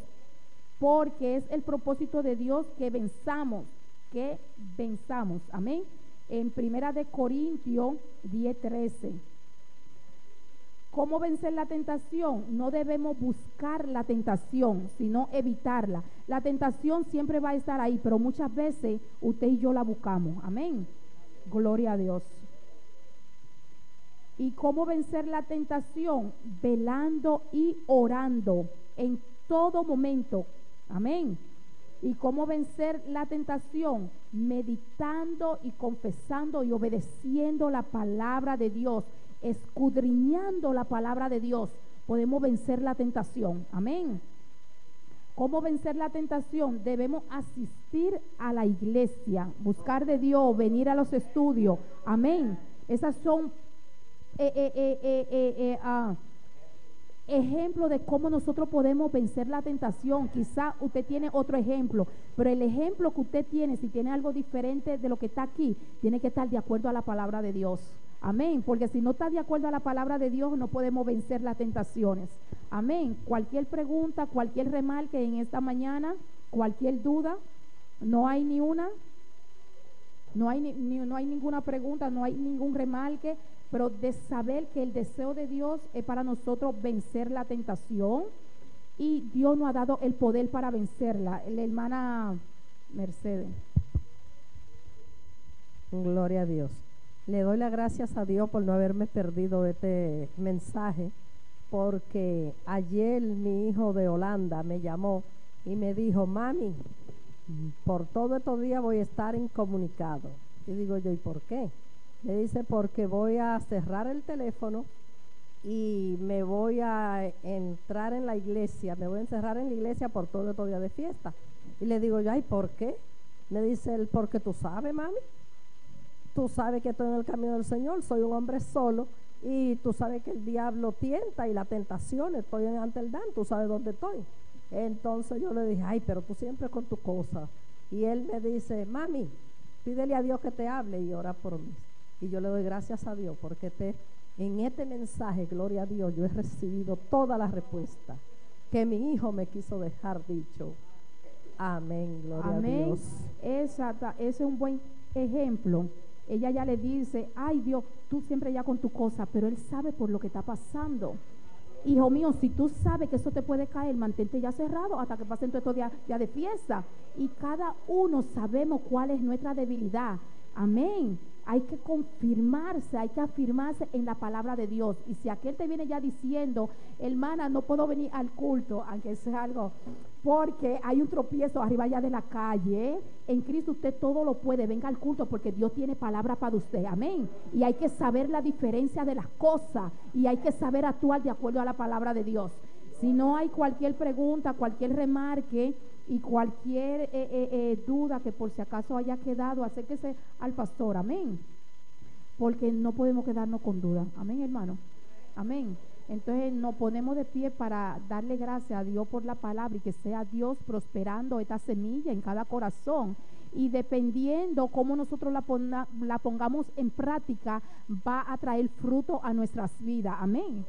porque es el propósito de Dios que venzamos, amén. En 1 de Corintios 10:13. ¿Cómo vencer la tentación? No debemos buscar la tentación, sino evitarla. La tentación siempre va a estar ahí, pero muchas veces usted y yo la buscamos. Amén. Gloria a Dios. ¿Y cómo vencer la tentación? Velando y orando en todo momento. Amén. ¿Y cómo vencer la tentación? Meditando y confesando y obedeciendo la palabra de Dios, escudriñando la palabra de Dios. Podemos vencer la tentación. Amén. ¿Cómo vencer la tentación? Debemos asistir a la iglesia, buscar de Dios, venir a los estudios. Amén. Esas son ejemplo de cómo nosotros podemos vencer la tentación. Quizá usted tiene otro ejemplo, pero el ejemplo que usted tiene, si tiene algo diferente de lo que está aquí, tiene que estar de acuerdo a la palabra de Dios. Amén, porque si no está de acuerdo a la palabra de Dios, no podemos vencer las tentaciones. Amén. Cualquier pregunta, cualquier remarque en esta mañana, cualquier duda, no hay ni una, no hay ninguna pregunta, no hay ningún remarque, pero de saber que el deseo de Dios es para nosotros vencer la tentación, y Dios nos ha dado el poder para vencerla. La hermana Mercedes. Gloria a Dios. Le doy las gracias a Dios por no haberme perdido este mensaje, porque ayer mi hijo de Holanda me llamó y me dijo: mami, por todo estos días voy a estar incomunicado. Y digo yo: ¿y por qué? Me dice: porque voy a cerrar el teléfono y me voy a entrar en la iglesia, me voy a encerrar en la iglesia por todo estos días de fiesta. Y le digo yo: ¿y por qué? Me dice él: porque tú sabes, mami, tú sabes que estoy en el camino del Señor, soy un hombre solo, y tú sabes que el diablo tienta y la tentación, estoy ante el Dan, tú sabes dónde estoy. Entonces yo le dije: ay, pero tú siempre con tu cosa. Y él me dice: mami, pídele a Dios que te hable y ora por mí. Y yo le doy gracias a Dios porque en este mensaje, gloria a Dios, yo he recibido toda la respuesta que mi hijo me quiso dejar dicho. Amén, gloria a Dios. Exacto, ese es un buen ejemplo. Ella ya le dice: ay Dios, tú siempre ya con tu cosa, pero él sabe por lo que está pasando. Hijo mío, si tú sabes que eso te puede caer, mantente ya cerrado hasta que pasen todos estos días ya de fiesta. Y cada uno sabemos cuál es nuestra debilidad. Amén. Hay que confirmarse, hay que afirmarse en la palabra de Dios. Y si aquel te viene ya diciendo: hermana, no puedo venir al culto, aunque sea algo, porque hay un tropiezo arriba allá de la calle, en Cristo usted todo lo puede, venga al culto porque Dios tiene palabra para usted. Amén. Y hay que saber la diferencia de las cosas y hay que saber actuar de acuerdo a la palabra de Dios. Si no hay cualquier pregunta, cualquier remarque y cualquier duda que por si acaso haya quedado, acérquese al pastor. Amén. Porque no podemos quedarnos con duda. Amén, hermano. Amén. Entonces nos ponemos de pie para darle gracias a Dios por la palabra y que sea Dios prosperando esta semilla en cada corazón. Y dependiendo cómo nosotros la pongamos en práctica, va a traer fruto a nuestras vidas. Amén.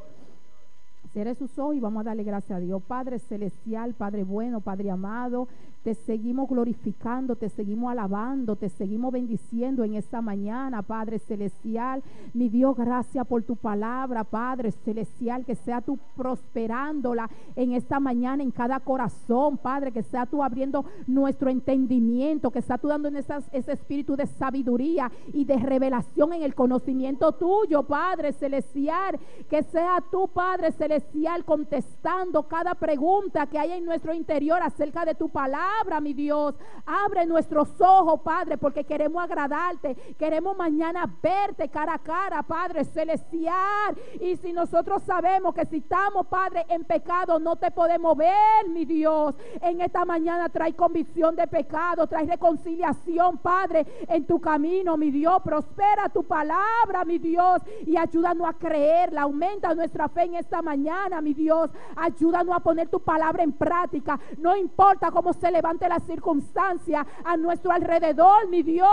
Cierre sus ojos y vamos a darle gracias a Dios. Padre celestial, Padre bueno, Padre amado, te seguimos glorificando, te seguimos alabando, te seguimos bendiciendo en esta mañana, Padre celestial. Mi Dios, gracias por tu palabra, Padre celestial, que sea tú prosperándola en esta mañana en cada corazón, Padre, que sea tú abriendo nuestro entendimiento, que sea tú dando ese espíritu de sabiduría y de revelación en el conocimiento tuyo, Padre celestial, que sea tú, Padre celestial, contestando cada pregunta que hay en nuestro interior acerca de tu palabra, palabra, mi Dios. Abre nuestros ojos, Padre, porque queremos agradarte. Queremos mañana verte cara a cara, Padre celestial. Y si nosotros sabemos que si estamos, Padre, en pecado, no te podemos ver, mi Dios. En esta mañana trae convicción de pecado, trae reconciliación, Padre, en tu camino, mi Dios. Prospera tu palabra, mi Dios, y ayúdanos a creerla. Aumenta nuestra fe en esta mañana, mi Dios. Ayúdanos a poner tu palabra en práctica. No importa cómo se levante la circunstancia a nuestro alrededor, mi Dios.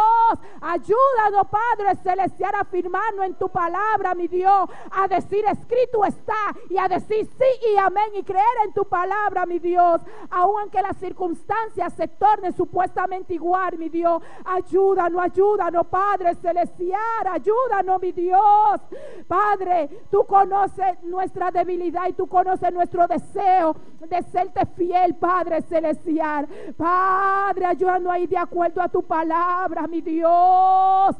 Ayúdanos, Padre celestial, a afirmarnos en tu palabra, mi Dios. A decir escrito está y a decir sí y amén y creer en tu palabra, mi Dios. Aunque las circunstancias se tornen supuestamente igual, mi Dios. Ayúdanos, Padre celestial. Ayúdanos, mi Dios. Padre, tú conoces nuestra debilidad y tú conoces nuestro deseo de serte fiel, Padre celestial. Padre, ayúdanos a ir de acuerdo a tu palabra, mi Dios.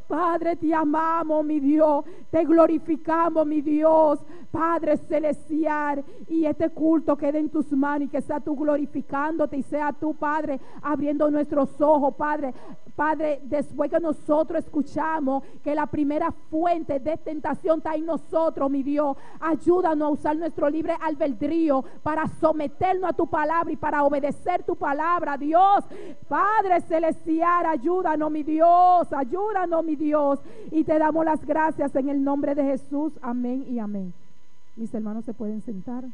Padre, te amamos, mi Dios, te glorificamos, mi Dios, Padre celestial, y este culto quede en tus manos y que sea tú glorificándote y sea tú, Padre, abriendo nuestros ojos, Padre. Padre, después que nosotros escuchamos que la primera fuente de tentación está en nosotros, mi Dios, ayúdanos a usar nuestro libre albedrío para someternos a tu palabra y para obedecer tu palabra, Dios. Padre celestial, ayúdanos, mi Dios, Dios, y te damos las gracias en el nombre de Jesús. Amén y amén. Mis hermanos se pueden sentar.